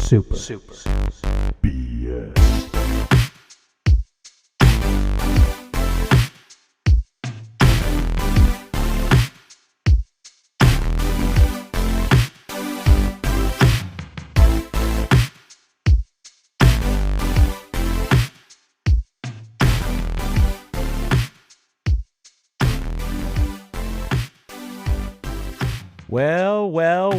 BS.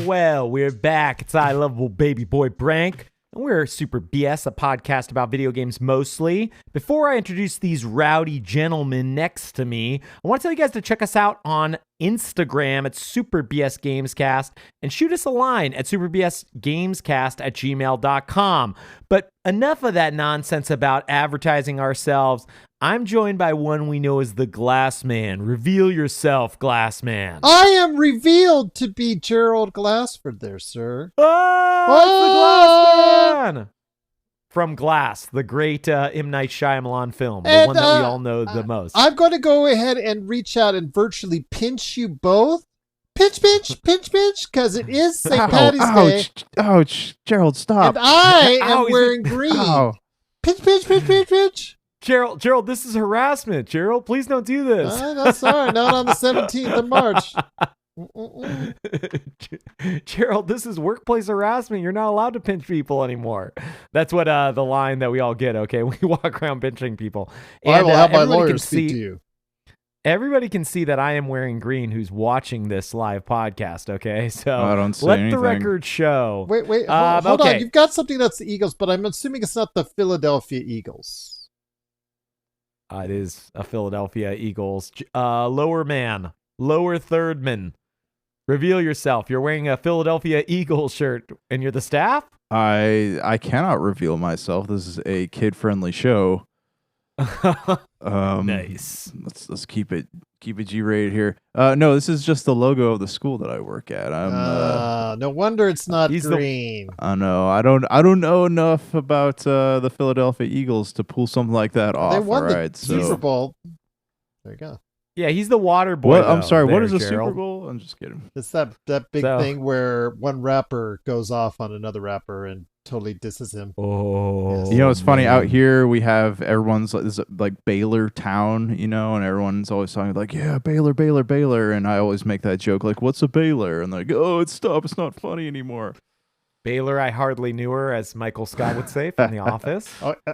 Well, we're back. It's I Lovable Baby Boy Brank, and we're Super BS, a podcast about video games mostly. Before I introduce these rowdy gentlemen next to me, I want to tell you guys to check us out on Instagram at Super BS Gamescast and shoot us a line at superbsgamescast@gmail.com. But enough of that nonsense about advertising ourselves. I'm joined by one we know as the Glass Man. Reveal yourself, Glass Man. I am revealed to be Gerald Glassford there, sir. Oh, it's the Glass Man! From Glass, the great M. Night Shyamalan film, the one that we all know the most. I'm going to go ahead and reach out and virtually pinch you both. Pinch, because it is St. Patty's Day. Ouch, Gerald, stop. And I am wearing green. Ow. Pinch. Gerald, this is harassment. Gerald, please don't do this. That's all right. Not on the 17th of March. Gerald, this is workplace harassment. You're not allowed to pinch people anymore. That's what the line that we all get, okay? We walk around pinching people. And, I will have my lawyer speak to you. Everybody can see that I am wearing green who's watching this live podcast, okay? So I don't see let anything. the record show. Wait, hold on. You've got something that's the Eagles, but I'm assuming it's not the Philadelphia Eagles. It is a Philadelphia Eagles. Lower third man. Reveal yourself. You're wearing a Philadelphia Eagles shirt, and you're the staff? I cannot reveal myself. This is a kid-friendly show. Nice. Let's keep it G-rated here. No, this is just the logo of the school that I work at. No wonder it's not green. I know. I don't know enough about the Philadelphia Eagles to pull something like that off. They won the so. Super Bowl. There you go. Yeah, he's the water boy. What? I'm sorry. What is a Gerald? Super Bowl? I'm just kidding. It's that big thing where one rapper goes off on another rapper and totally disses him. Oh, yes. You know, it's funny out here. We have everyone's like this like Baylor town, you know, and everyone's always talking like, yeah, Baylor, and I always make that joke like, what's a Baylor? And they're like, oh, it's not funny anymore. Baylor, I hardly knew her, as Michael Scott would say from The Office.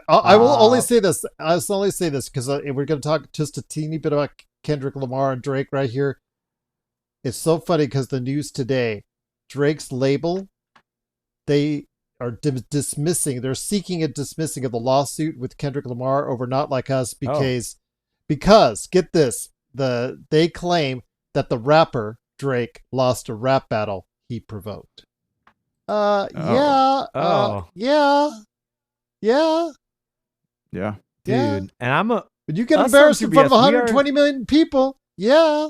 I will only say this. I'll only say this because we're going to talk just a teeny bit about Kendrick Lamar and Drake right here. It's so funny because the news today, Drake's label, they are dismissing. They're seeking a dismissing of the lawsuit with Kendrick Lamar over Not Like Us because get this, they claim that the rapper Drake lost a rap battle he provoked. Yeah. Dude, and but you get embarrassed in front of 120 million people. Yeah,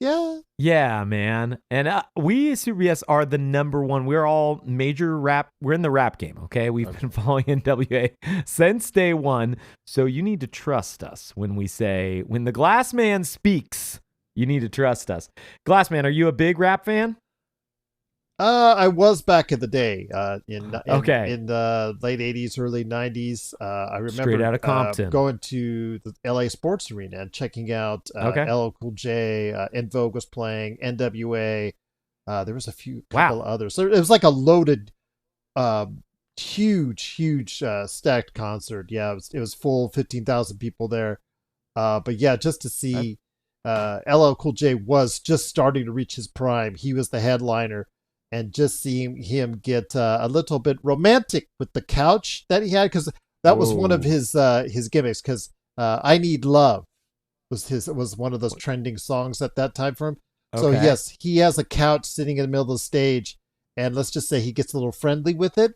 man. And we at Super BS are the number one. We're all major rap. We're in the rap game, okay? We've been following NWA since day one. So you need to trust us when the Glass Man speaks, you need to trust us. Glass Man, are you a big rap fan? I was back in the day, in the late 80s, early 90s. I remember straight out of Compton, going to the LA Sports Arena and checking out LL Cool J, En Vogue was playing, NWA. There was a couple others. So it was like a loaded, huge stacked concert. Yeah, it was full, 15,000 people there. But yeah, just to see LL Cool J was just starting to reach his prime. He was the headliner. And just seeing him get a little bit romantic with the couch that he had, because that was one of his gimmicks. Because "I Need Love" was one of those trending songs at that time for him. Okay. So yes, he has a couch sitting in the middle of the stage, and let's just say he gets a little friendly with it.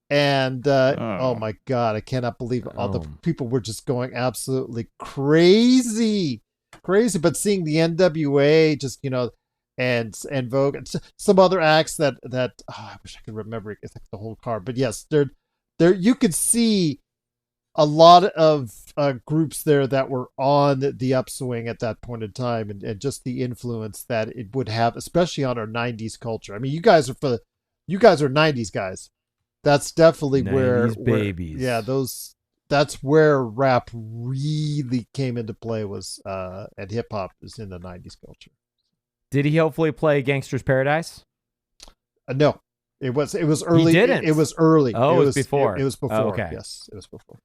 And oh my God, I cannot believe all the people were just going absolutely crazy. But seeing the NWA, just and Vogue and some other acts that I wish I could remember the whole card, but yes, there you could see a lot of groups there that were on the upswing at that point in time, and just the influence that it would have, especially on our 90s culture. I mean, you guys are 90s guys. That's definitely 90s where babies. Yeah, that's where rap really came into play was and hip hop is in the 90s culture. Did he hopefully play Gangster's Paradise? No, it was early. He didn't. It was early. Oh, it was before. It was before. Oh, okay. Yes, it was before.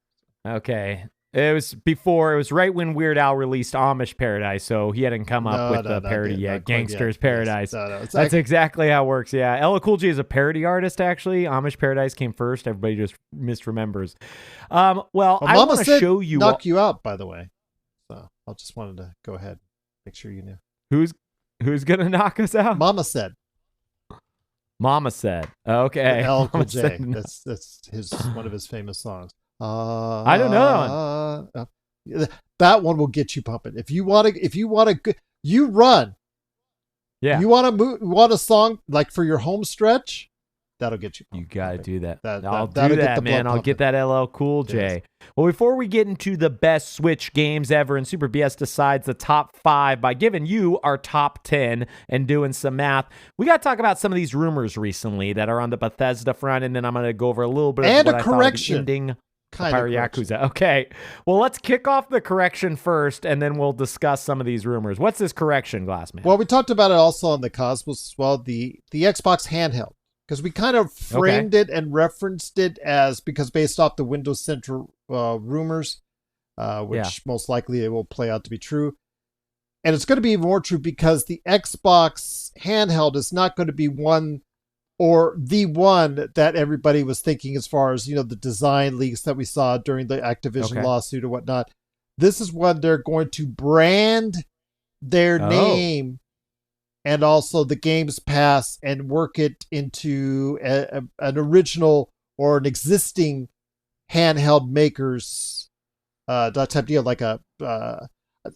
Okay. It was before. It was right when Weird Al released Amish Paradise, so he hadn't come up with the parody yet. Gangster's Paradise. Yes. That's exactly how it works. Yeah, LL Cool J is a parody artist. Actually, Amish Paradise came first. Everybody just misremembers. Well, I want to show you. Knock you out, by the way. So I just wanted to go ahead, make sure you knew. Who's gonna knock us out? Mama said. Mama said. Okay. LL Cool J. That's one of his famous songs. I don't know that one. That one will get you pumping. If you want to, you run. Yeah. You want a song like for your home stretch? That'll get you pumping. You got to do that. I'll do that, man. I'll get that LL Cool J. Yes. Well, before we get into the best Switch games ever, and Super BS decides the top 5 by giving you our top 10 and doing some math, we got to talk about some of these rumors recently that are on the Bethesda front, and then I'm going to go over a little bit and of a what correction. I thought of the ending. Kind of Yakuza. Okay. Well, let's kick off the correction first, and then we'll discuss some of these rumors. What's this correction, Glassman? Well, we talked about it also on the Cosmos as well, the Xbox handheld, because we kind of framed it and referenced it as because based off the Windows Central rumors, which most likely it will play out to be true. And it's going to be more true because the Xbox handheld is not going to be one or the one that everybody was thinking as far as, the design leaks that we saw during the Activision lawsuit or whatnot. This is when they're going to brand their name and also the Games Pass and work it into an original or an existing handheld maker's that type of deal, like I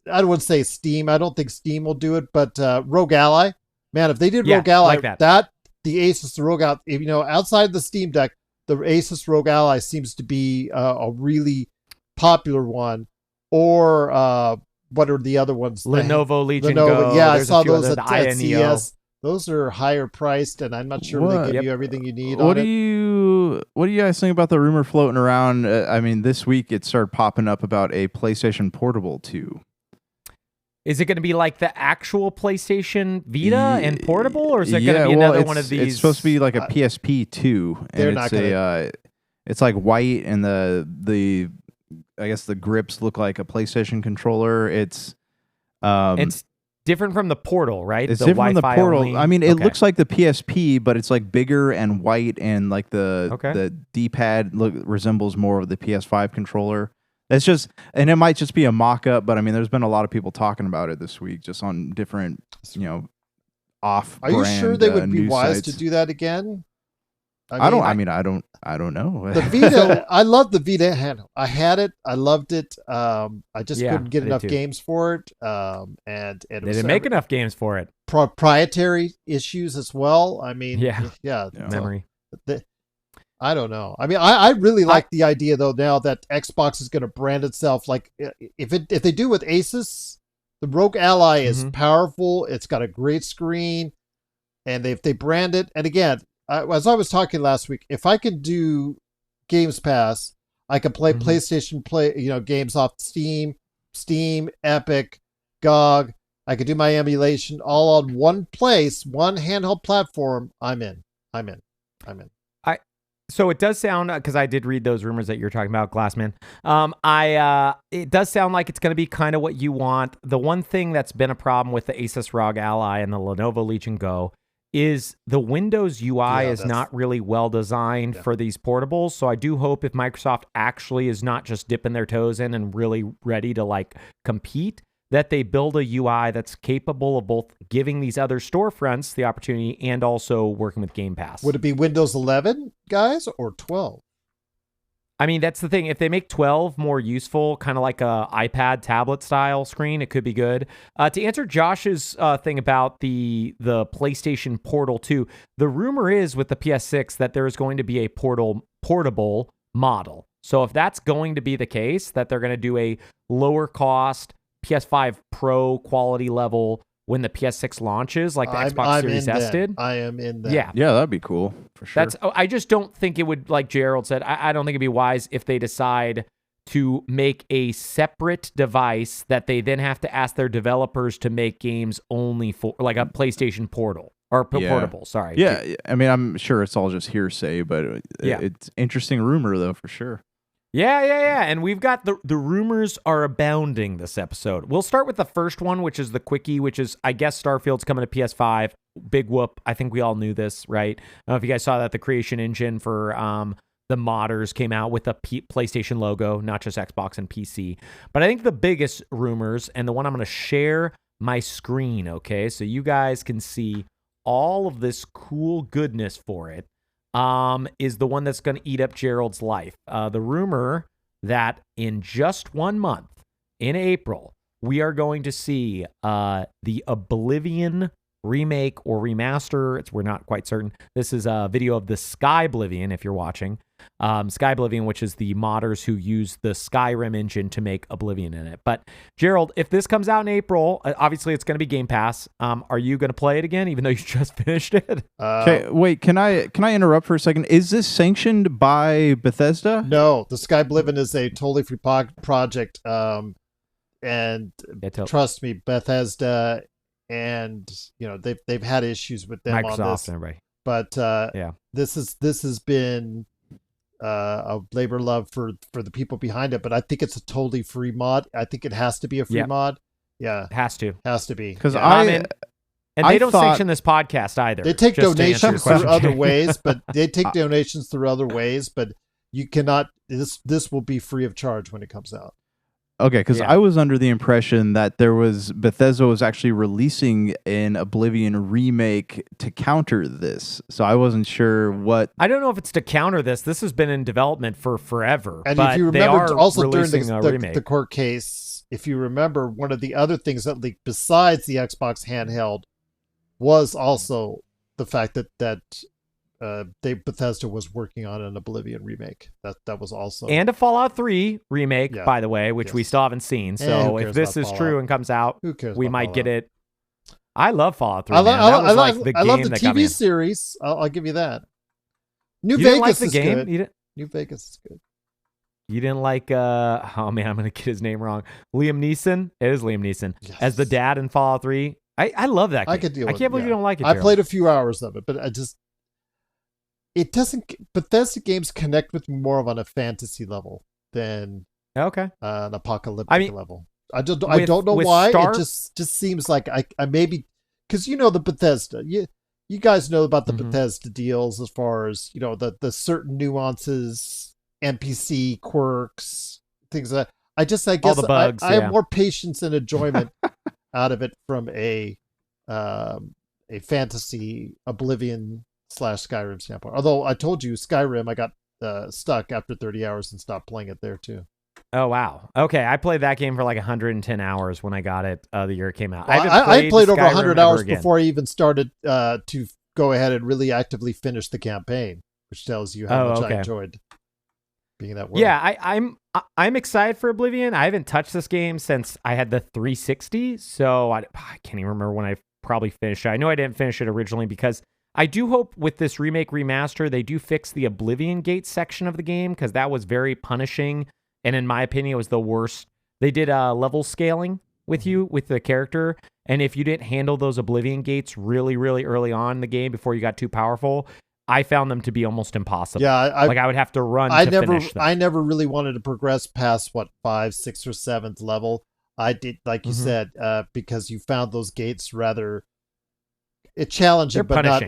don't want to say Steam. I don't think Steam will do it, but Rogue Ally. Man, if they did Rogue Ally, like the Asus Rogue Ally, outside the Steam Deck, the Asus Rogue Ally seems to be a really popular one. Or what are the other ones? Lenovo Legion Go. Yeah, There's I saw those at CES. Those are higher priced, and I'm not sure they give you everything you need. What do you guys think about the rumor floating around? I mean, this week it started popping up about a PlayStation Portable 2. Is it going to be like the actual PlayStation Vita and portable, or is it going to be another one of these? It's supposed to be like a PSP 2, and it's like white, and the I guess the grips look like a PlayStation controller. It's different from the Portal, right? It's different from the Portal. Only. I mean, it looks like the PSP, but it's like bigger and white, and like the D-pad resembles more of the PS5 controller. It's just, and it might just be a mock-up, but I mean, there's been a lot of people talking about it this week, just on different, off-brand. Are you sure they would be wise sites. to do that again? I don't know. The Vita, I love the Vita handle. I had it. I loved it. I just couldn't get enough games for it. And it they didn't make enough games for it. Proprietary issues as well. I mean, memory. I don't know. I mean, I really like the idea though now that Xbox is going to brand itself like if they do with Asus, the Rogue Ally is powerful. It's got a great screen, and if they brand it, and again. As I was talking last week, if I could do Games Pass, I could play PlayStation games off Steam, Epic, GOG. I could do my emulation all on one place, one handheld platform. I'm in. So it does sound, because I did read those rumors that you're talking about, Glassman. It does sound like it's going to be kind of what you want. The one thing that's been a problem with the Asus ROG Ally and the Lenovo Legion Go is the Windows UI is not really well designed for these portables. So I do hope if Microsoft actually is not just dipping their toes in and really ready to compete, that they build a UI that's capable of both giving these other storefronts the opportunity and also working with Game Pass. Would it be Windows 11, guys, or 12? I mean, that's the thing. If they make 12 more useful, kind of like a iPad tablet style screen, it could be good. To answer Josh's thing about the PlayStation Portal 2, the rumor is with the PS6 that there is going to be a portable model. So if that's going to be the case, that they're going to do a lower cost PS5 Pro quality level when the PS6 launches, like the I'm Xbox Series in S that. did. I am in that. Yeah. Yeah, that'd be cool for sure. I just don't think it would, like Gerald said, I don't think it'd be wise if they decide to make a separate device that they then have to ask their developers to make games only for, like a PlayStation Portal or portable. Sorry. Yeah, I mean, I'm sure it's all just hearsay, but it's interesting rumor though for sure. Yeah. And we've got the rumors are abounding this episode. We'll start with the first one, which is the quickie, which is, I guess, Starfield's coming to PS5. Big whoop. I think we all knew this, right? I don't know if you guys saw that the creation engine for the modders came out with a PlayStation logo, not just Xbox and PC. But I think the biggest rumors, and the one I'm going to share my screen, okay, so you guys can see all of this cool goodness for it, is the one that's going to eat up Gerald's life. The rumor that in just 1 month, in April, we are going to see the Oblivion remake or remaster. We're not quite certain. This is a video of the Sky Oblivion, if you're watching. Sky Oblivion, which is the modders who use the Skyrim engine to make Oblivion in it. But Gerald, if this comes out in April, obviously it's going to be Game Pass. Are you going to play it again, even though you just finished it? Okay, wait. Can I interrupt for a second? Is this sanctioned by Bethesda? No, the Sky Oblivion is a totally free project. And trust me, Bethesda, and they've had issues with them Microsoft on this. and everybody. But this has been a labor of love for the people behind it. But I think it's a totally free mod. I think it has to be a free mod. Yeah, it has to be because and they don't sanction this podcast either. They take donations through other ways, but you cannot. This will be free of charge when it comes out. Okay, because I was under the impression that Bethesda was actually releasing an Oblivion remake to counter this. So I wasn't sure what. I don't know if it's to counter this. This has been in development for forever. And but if you remember, also during the the court case, if you remember, one of the other things that leaked besides the Xbox handheld was also the fact that Bethesda was working on an Oblivion remake. That was also, and a Fallout 3 remake, by the way, which we still haven't seen. So if this is true and comes out, we might get it. I love Fallout 3. I love the TV series. I'll give you that. New Vegas is good. New Vegas is good. You didn't like oh man, I'm gonna get his name wrong. Liam Neeson. It is Liam Neeson as the dad in Fallout 3. I love that game. I could deal with it. I can't believe you don't like it. I played a few hours of it, but it doesn't. Bethesda games connect with me more on a fantasy level than an apocalyptic level. I don't know why. It just seems like I maybe because the Bethesda. You guys know about the Bethesda deals as far as the certain nuances, NPC quirks, things like that. I guess all the bugs, I have more patience and enjoyment out of it from a fantasy Oblivion / Skyrim standpoint. Although I told you Skyrim, I got stuck after 30 hours and stopped playing it there too. Oh wow. Okay, I played that game for like 110 hours when I got it the year it came out. I played over 100 hours before I even started to go ahead and really actively finish the campaign, which tells you how much I enjoyed being that world. Yeah, I'm excited for Oblivion. I haven't touched this game since I had the 360, so I can't even remember when I probably finished it. I know I didn't finish it originally because I do hope with this remake remaster, they do fix the Oblivion Gate section of the game because that was very punishing. And in my opinion, it was the worst. They did level scaling with you, with the character. And if you didn't handle those Oblivion Gates really, really early on in the game before you got too powerful, I found them to be almost impossible. Yeah, I would have to run finish them. I never really wanted to progress past, 5th, 6th, or 7th level. I did, like you said, because you found those gates rather... It's challenging, but not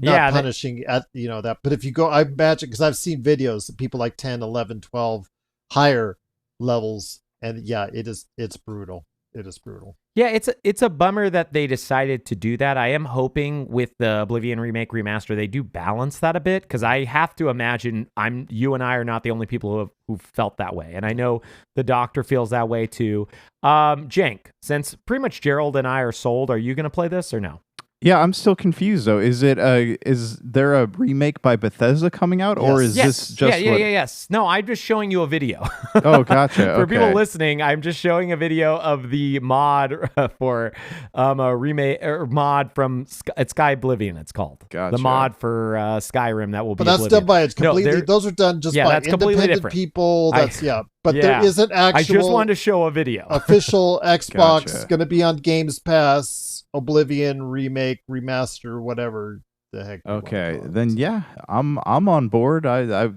punishing at that. But if you go, I imagine, because I've seen videos of people like 10, 11, 12 higher levels, and it's brutal. It is brutal. Yeah, it's a bummer that they decided to do that. I am hoping with the Oblivion Remake Remaster they do balance that a bit, because I have to imagine you and I are not the only people who felt that way, and I know the doctor feels that way too. Jank, since pretty much Gerald and I are sold, are you going to play this or no? Yeah, I'm still confused though. Is there a remake by Bethesda coming out, or is this just yes. No, I'm just showing you a video. Oh, gotcha. For people Okay. listening, I'm just showing a video of the mod for a remake or mod from Sky Oblivion. It's called the Gotcha. mod for Skyrim that will be. But that's Oblivion. done by it's completely. No, those are done just by that's completely independent different. people. That's but there isn't actual. I just wanted to show a video. Official Xbox Gotcha. going to be on Games Pass. Oblivion remake, remaster, whatever the heck. Okay, then yeah, I'm on board. I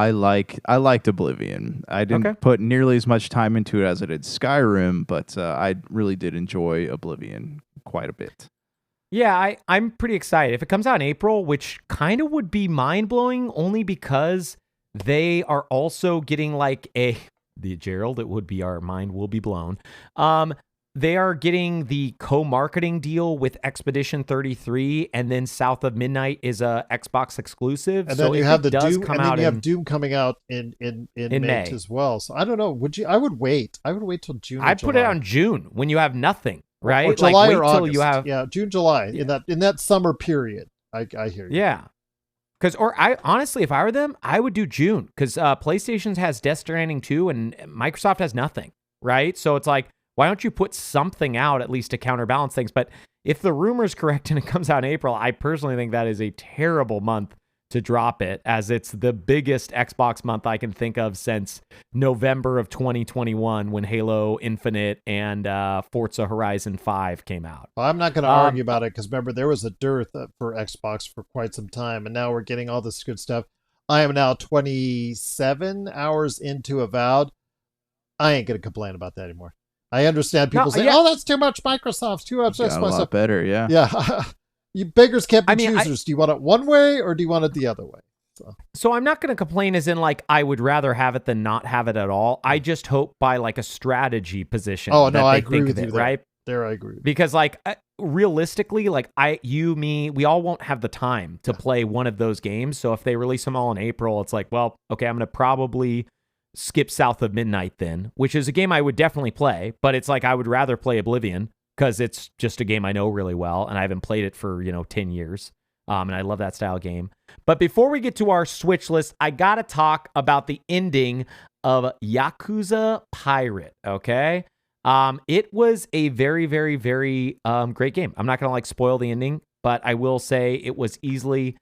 liked Oblivion. I didn't put nearly as much time into it as I did Skyrim, but I really did enjoy Oblivion quite a bit. Yeah, I'm pretty excited. If it comes out in April, which kind of would be mind-blowing only because they are also getting like Gerald, it would be our mind will be blown. They are getting the co-marketing deal with Expedition 33, and then South of Midnight is a Xbox exclusive. And so then you have the does Doom, come and then out you have Doom coming out in May as well. So I don't know. Would you? I would wait. I would wait till June. I'd put it on June when you have nothing, right? Or July like, wait or till August. you have June, July in that summer period. I hear you. Yeah. Because, I honestly, if I were them, I would do June because PlayStation has Death Stranding 2 and Microsoft has nothing, right? So it's like, why don't you put something out at least to counterbalance things? But if the rumor's correct and it comes out in April, I personally think that is a terrible month to drop it, as it's the biggest Xbox month I can think of since November of 2021 when Halo Infinite and Forza Horizon 5 came out. Well, I'm not going to argue about it because remember, there was a dearth for Xbox for quite some time, and now we're getting all this good stuff. I am now 27 hours into Avowed. I ain't going to complain about that anymore. I understand people say, "Oh, that's too much Microsoft, too much Xbox." A lot better, yeah. Yeah, you beggars can't be choosers. Do you want it one way or do you want it the other way? So I'm not going to complain as in like I would rather have it than not have it at all. I just hope by like a strategy position. Oh, no, that I they agree think with of you it, there. right? There, I agree. Because like realistically, like you, me, we all won't have the time to play one of those games. So if they release them all in April, it's like, well, okay, I'm going to probably skip South of Midnight then, which is a game I would definitely play, but it's like I would rather play Oblivion because it's just a game I know really well and I haven't played it for 10 years, and I love that style game. But before we get to our Switch list, I gotta talk about the ending of Yakuza Pirate. Okay, it was a very, very, very great game. I'm not gonna spoil the ending, but I will say it was easily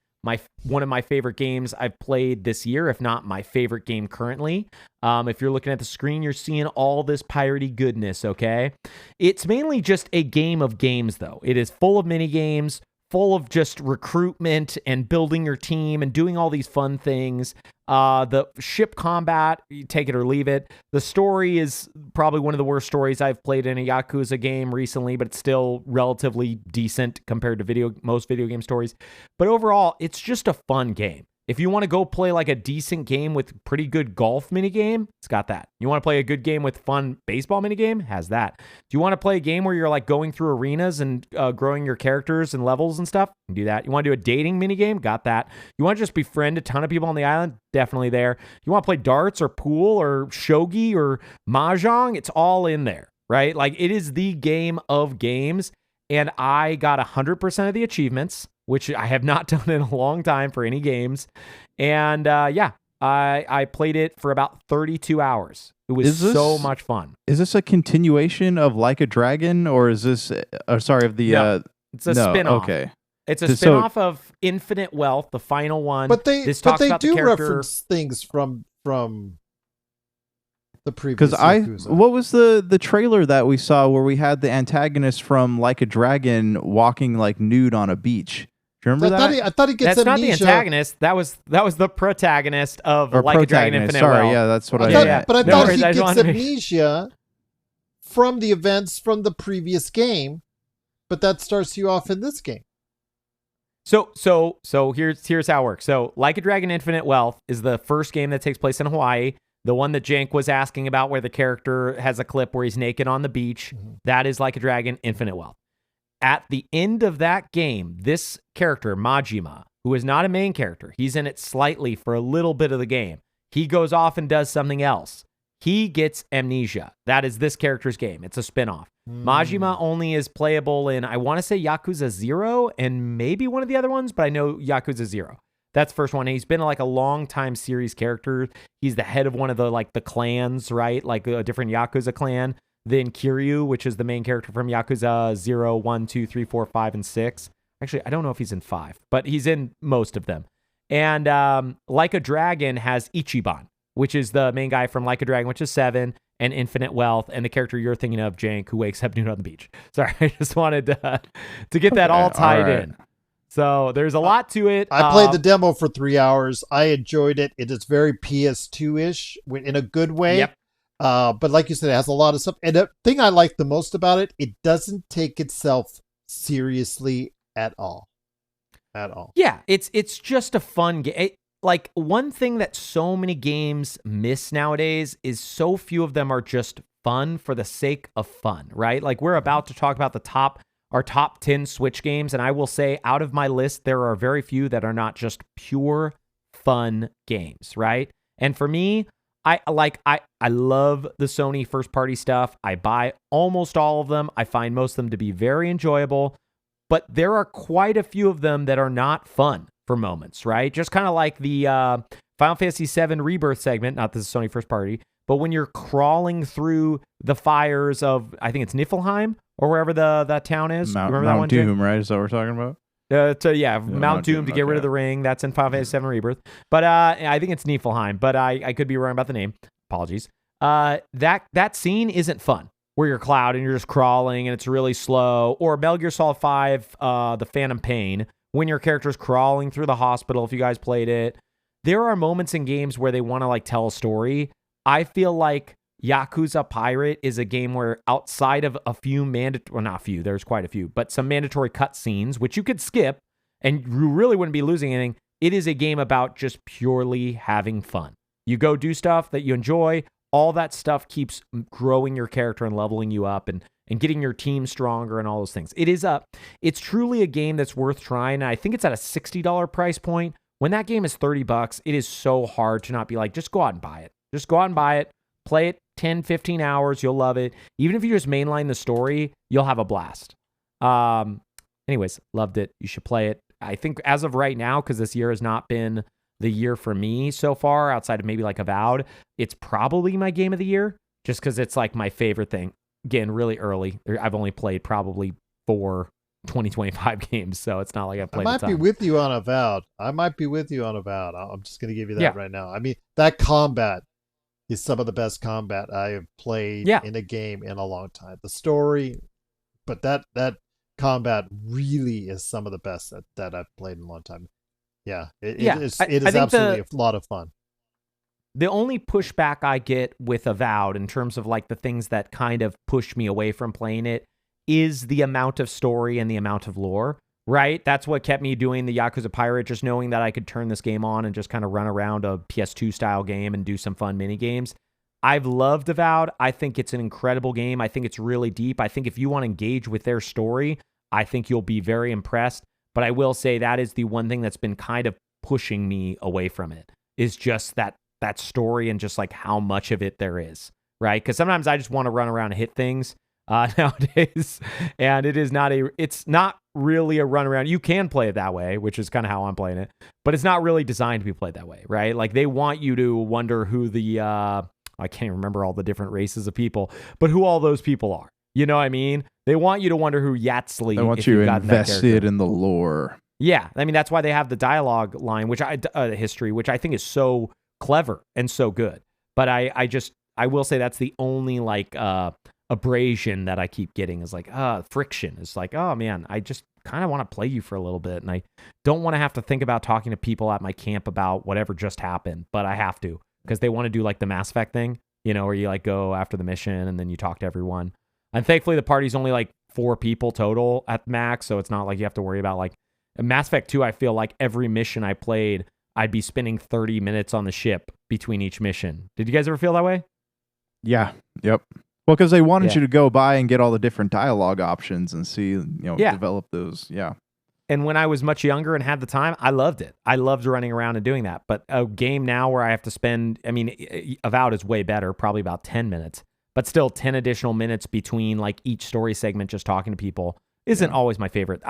one of my favorite games I've played this year, if not my favorite game currently. If you're looking at the screen, you're seeing all this piratey goodness, okay? It's mainly just a game of games, though. It is full of mini games, full of just recruitment and building your team and doing all these fun things. The ship combat, you take it or leave it. The story is probably one of the worst stories I've played in a Yakuza game recently, but it's still relatively decent compared to most video game stories. But overall, it's just a fun game. If you want to go play like a decent game with pretty good golf minigame, it's got that. You want to play a good game with fun baseball minigame? Has that. Do you want to play a game where you're like going through arenas and growing your characters and levels and stuff? You can do that. You want to do a dating minigame? Got that. You want to just befriend a ton of people on the island? Definitely there. You want to play darts or pool or shogi or mahjong? It's all in there, right? Like it is the game of games. And I got 100% of the achievements, which I have not done in a long time for any games. And I played it for about 32 hours. It was so much fun. Is this a continuation of Like a Dragon, or is this, of the... No, it's a spin-off. Okay. It's a spin-off of Infinite Wealth, the final one. But they do reference things from the previous Yakuza. What was the trailer that we saw where we had the antagonist from Like a Dragon walking like nude on a beach? Do you remember that? I thought he gets That's amnesia. not the antagonist. That was the protagonist of Like a Dragon Infinite Wealth. Yeah, that's what I thought. But I thought he gets gets amnesia from the events from the previous game, but that starts you off in this game. So here's how it works. So Like a Dragon Infinite Wealth is the first game that takes place in Hawaii. The one that Jank was asking about where the character has a clip where he's naked on the beach. Mm-hmm. That is Like a Dragon Infinite Wealth. At the end of that game, this character, Majima, who is not a main character, he's in it slightly for a little bit of the game. He goes off and does something else. he gets amnesia. That is this character's game. It's a spinoff. Majima only is playable in, I want to say Yakuza 0 and maybe one of the other ones, but I know Yakuza 0. That's the first one. He's been like a long time series character. He's the head of one of the like the clans, right? Like a different Yakuza clan than Kiryu, which is the main character from Yakuza 0, 1, 2, 3, 4, 5, and 6. Actually, I don't know if he's in 5, but he's in most of them. And Like a Dragon has Ichiban, which is the main guy from Like a Dragon, which is 7, and Infinite Wealth, and the character you're thinking of, Jank, who wakes up nude on the beach. Sorry, I just wanted to get that all tied in. So there's a lot to it. I played the demo for 3 hours. I enjoyed it. It is very PS2-ish in a good way. Yep. But like you said, it has a lot of stuff. And the thing I like the most about it, it doesn't take itself seriously at all. At all. Yeah, it's just a fun game. Like, one thing that so many games miss nowadays is so few of them are just fun for the sake of fun, right? Like, we're about to talk about our top 10 Switch games, and I will say out of my list, there are very few that are not just pure fun games, right? And for me, I love the Sony first-party stuff. I buy almost all of them. I find most of them to be very enjoyable, but there are quite a few of them that are not fun for moments, right? Just kind of like the Final Fantasy VII Rebirth segment, not this is Sony first party, but when you're crawling through the fires of, I think it's Niflheim or wherever that town is. Remember that one, Doom, right? Is that what we're talking about? Mount Doom to get rid of the ring. That's in Final Fantasy VII Rebirth. But I think it's Niflheim, but I could be wrong about the name. Apologies. That scene isn't fun, where you're Cloud and you're just crawling and it's really slow. Or Metal Gear Solid 5, The Phantom Pain, when your character's crawling through the hospital, if you guys played it. There are moments in games where they want to like tell a story. I feel like Yakuza Pirate is a game where outside of a few not a few, there's quite a few, but some mandatory cutscenes, which you could skip and you really wouldn't be losing anything. It is a game about just purely having fun. You go do stuff that you enjoy. All that stuff keeps growing your character and leveling you up and getting your team stronger and all those things. It's truly a game that's worth trying. I think it's at a $60 price point. When that game is $30, it is so hard to not be like, just go out and buy it. Just go out and buy it. Play it 10, 15 hours. You'll love it. Even if you just mainline the story, you'll have a blast. Anyways, loved it. You should play it. I think as of right now, because this year has not been the year for me so far, outside of maybe like Avowed, it's probably my game of the year, just because it's like my favorite thing. Again, really early. I've only played probably 4 2025 games, so it's not like I've played I might be with you on Avowed. I'm just going to give you that right now. I mean, that combat is some of the best combat I have played in a game in a long time. The story, but that combat really is some of the best that I've played in a long time. Yeah, it is absolutely a lot of fun. The only pushback I get with Avowed in terms of like the things that kind of push me away from playing it is the amount of story and the amount of lore, right? That's what kept me doing the Yakuza Pirate, just knowing that I could turn this game on and just kind of run around a PS2 style game and do some fun mini games. I've loved Avowed. I think it's an incredible game. I think it's really deep. I think if you want to engage with their story, I think you'll be very impressed. But I will say that is the one thing that's been kind of pushing me away from it, is just that story and just like how much of it there is, right? Because sometimes I just want to run around and hit things nowadays, and it's not really a run around. You can play it that way, which is kind of how I'm playing it, but it's not really designed to be played that way, right? Like they want you to wonder who the I can't even remember all the different races of people, but who all those people are. You know what I mean? They want you to wonder who Yatsley. They want you invested in the lore. Yeah, I mean that's why they have the dialogue line, history, which I think is so clever and so good. But I will say that's the only like abrasion that I keep getting is like friction. It's like, oh man, I just kind of want to play you for a little bit, and I don't want to have to think about talking to people at my camp about whatever just happened, but I have to because they want to do like the Mass Effect thing, you know, where you like go after the mission and then you talk to everyone. And thankfully the party's only like 4 people total at max, so it's not like you have to worry about like Mass Effect 2. I feel like every mission I played, I'd be spending 30 minutes on the ship between each mission. Did you guys ever feel that way? Yeah. Yep. Well, because they wanted you to go by and get all the different dialogue options and see, develop those. Yeah. And when I was much younger and had the time, I loved it. I loved running around and doing that. But a game now where I have to spend, I mean, Avowed is way better, probably about 10 minutes, but still 10 additional minutes between like each story segment just talking to people isn't always my favorite.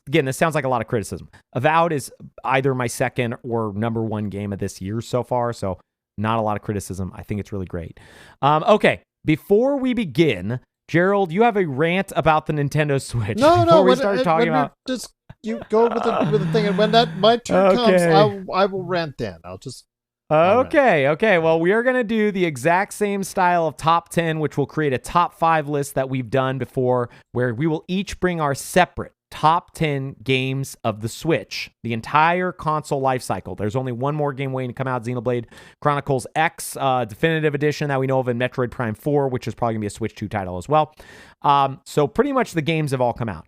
Again, this sounds like a lot of criticism. Avowed is either my second or number one game of this year so far, so not a lot of criticism. I think it's really great. Okay, before we begin, Gerald, you have a rant about the Nintendo Switch. No. We start talking about just you go with the thing, and when that my turn comes, I will rant then. I'll rant. Okay. Well, we are going to do the exact same style of top 10, which will create a top 5 list that we've done before, where we will each bring our separate top 10 games of the Switch, the entire console lifecycle. There's only one more game waiting to come out, Xenoblade Chronicles X Definitive Edition that we know of, and Metroid Prime 4, which is probably going to be a Switch 2 title as well. So pretty much the games have all come out.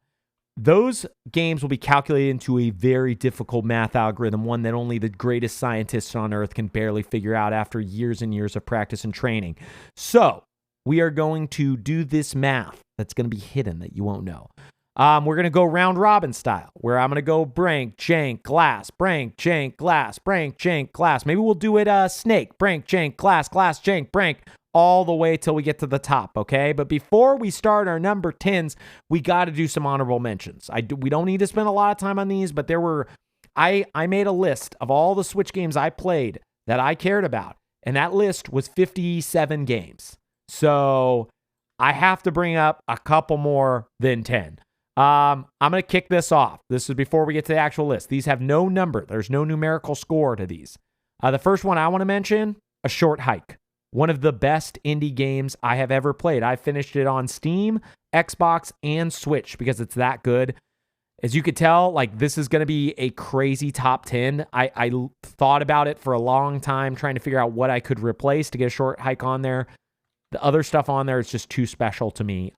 Those games will be calculated into a very difficult math algorithm, one that only the greatest scientists on Earth can barely figure out after years and years of practice and training. So we are going to do this math that's going to be hidden that you won't know. We're going to go round robin style, where I'm going to go Brank, Jank, Glass, Brank, Jank, Glass, Brank, Jank, Glass. Maybe we'll do it Snake, Brank, Jank, Glass, Glass, Jank, Brank, all the way till we get to the top, okay? But before we start our number 10s, we got to do some honorable mentions. We don't need to spend a lot of time on these, but I made a list of all the Switch games I played that I cared about, and that list was 57 games. So I have to bring up a couple more than 10. I'm going to kick this off. This is before we get to the actual list. These have no number. There's no numerical score to these. The first one I want to mention, A Short Hike. One of the best indie games I have ever played. I finished it on Steam, Xbox, and Switch because it's that good. As you could tell, like, this is going to be a crazy top 10. I thought about it for a long time, trying to figure out what I could replace to get A Short Hike on there. The other stuff on there is just too special to me.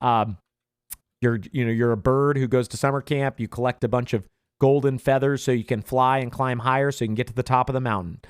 You're a bird who goes to summer camp. You collect a bunch of golden feathers so you can fly and climb higher so you can get to the top of the mountain.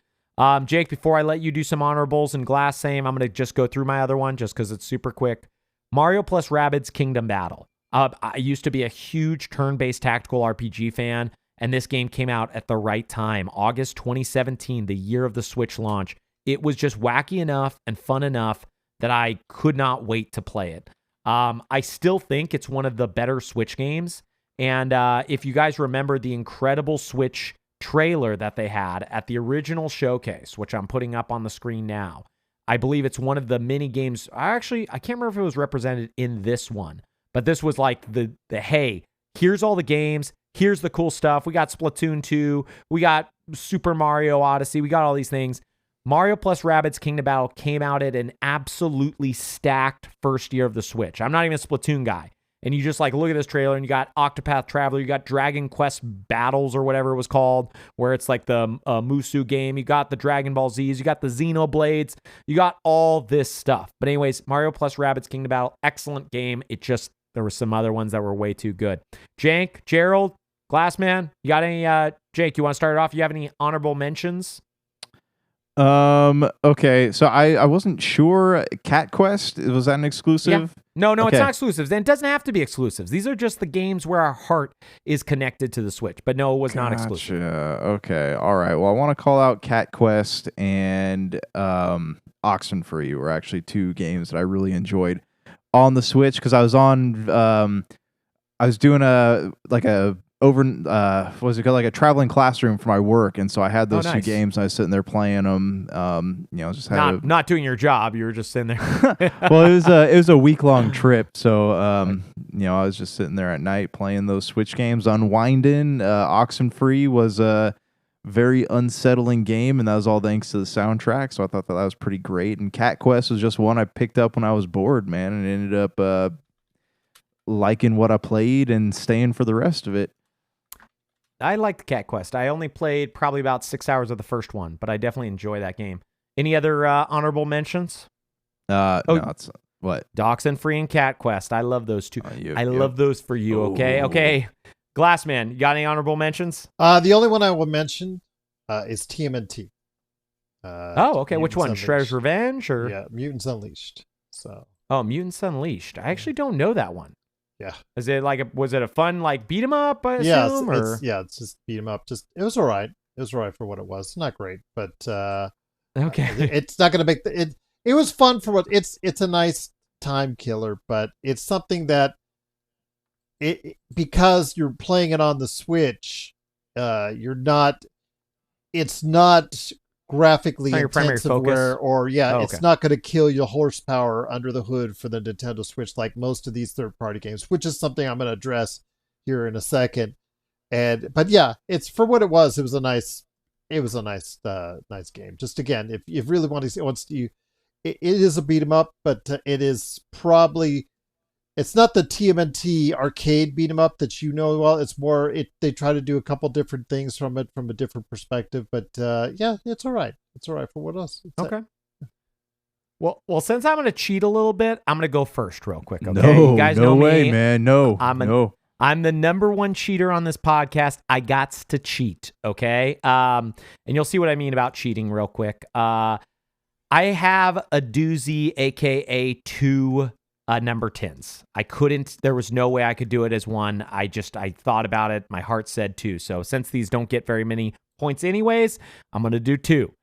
Jake, before I let you do some honorables and Glass same, I'm going to just go through my other one just because it's super quick. Mario plus Rabbids Kingdom Battle. I used to be a huge turn-based tactical RPG fan, and this game came out at the right time. August 2017, the year of the Switch launch. It was just wacky enough and fun enough that I could not wait to play it. I still think it's one of the better Switch games. And if you guys remember the incredible Switch trailer that they had at the original showcase, which I'm putting up on the screen now, I believe it's one of the mini games. I can't remember if it was represented in this one, but this was like the hey, here's all the games. Here's the cool stuff. We got Splatoon 2. We got Super Mario Odyssey. We got all these things. Mario plus Rabbids Kingdom Battle came out at an absolutely stacked first year of the Switch. I'm not even a Splatoon guy. And you just like look at this trailer and you got Octopath Traveler, you got Dragon Quest Battles or whatever it was called, where it's like the Musou game. You got the Dragon Ball Zs, you got the Xenoblades, you got all this stuff. But anyways, Mario plus Rabbids Kingdom Battle, excellent game. There were some other ones that were way too good. Jank, Gerald, Glassman, you got any, Jake, you want to start it off? You have any honorable mentions? Okay, so I wasn't sure. Cat Quest, was that an exclusive? Yeah. No, okay. It's not exclusives. And it doesn't have to be exclusives. These are just the games where our heart is connected to the Switch. But no, it was not exclusive. Okay, all right. Well, I want to call out Cat Quest and Oxenfree were actually two games that I really enjoyed on the Switch because I was doing a traveling classroom for my work, and so I had those two games and I was sitting there playing them. Not doing your job, you were just sitting there. Well, it was a week-long trip, so I was just sitting there at night playing those Switch games, unwinding. Oxenfree was a very unsettling game, and that was all thanks to the soundtrack, so I thought that was pretty great. And Cat Quest was just one I picked up when I was bored, man, and ended up liking what I played and staying for the rest of it. I liked Cat Quest. I only played probably about 6 hours of the first one, but I definitely enjoy that game. Any other honorable mentions? No, it's what? Oxenfree and Cat Quest. I love those two. I love those for you, okay? Okay. Glassman, you got any honorable mentions? The only one I will mention is TMNT. Okay. Which one? Shredder's Revenge? Or? Yeah, Mutants Unleashed. So. Oh, Mutants Unleashed. I actually don't know that one. Yeah. Is it like was it a fun like beat 'em up? I Yeah, assume, or it's just beat 'em up. Just it was all right. It was all right for what it was. Not great, but okay. it's not going to make it. It was fun for what it's a nice time killer, but it's something that because you're playing it on the Switch, you're not. It's not graphically Not your primary intensive focus? Oh, it's okay. not going to kill your horsepower under the hood for the Nintendo Switch like most of these third-party games, which is something I'm going to address here in a second. But yeah, it's for what it was. It was a nice nice game. Just again, if you really want to see, it is a beat 'em up, but it is probably it's not the TMNT arcade beat 'em up that you know well. It's more they try to do a couple different things from it from a different perspective. But yeah, it's all right. It's all right for what else. Okay. Well, since I'm gonna cheat a little bit, I'm gonna go first real quick. Okay, No, you guys no know way, me. man. No, no. I'm the number one cheater on this podcast. I gots to cheat, okay? And you'll see what I mean about cheating real quick. I have a doozy, aka two number 10s. There was no way I could do it as one. I thought about it. My heart said two. So since these don't get very many points anyways, I'm going to do two.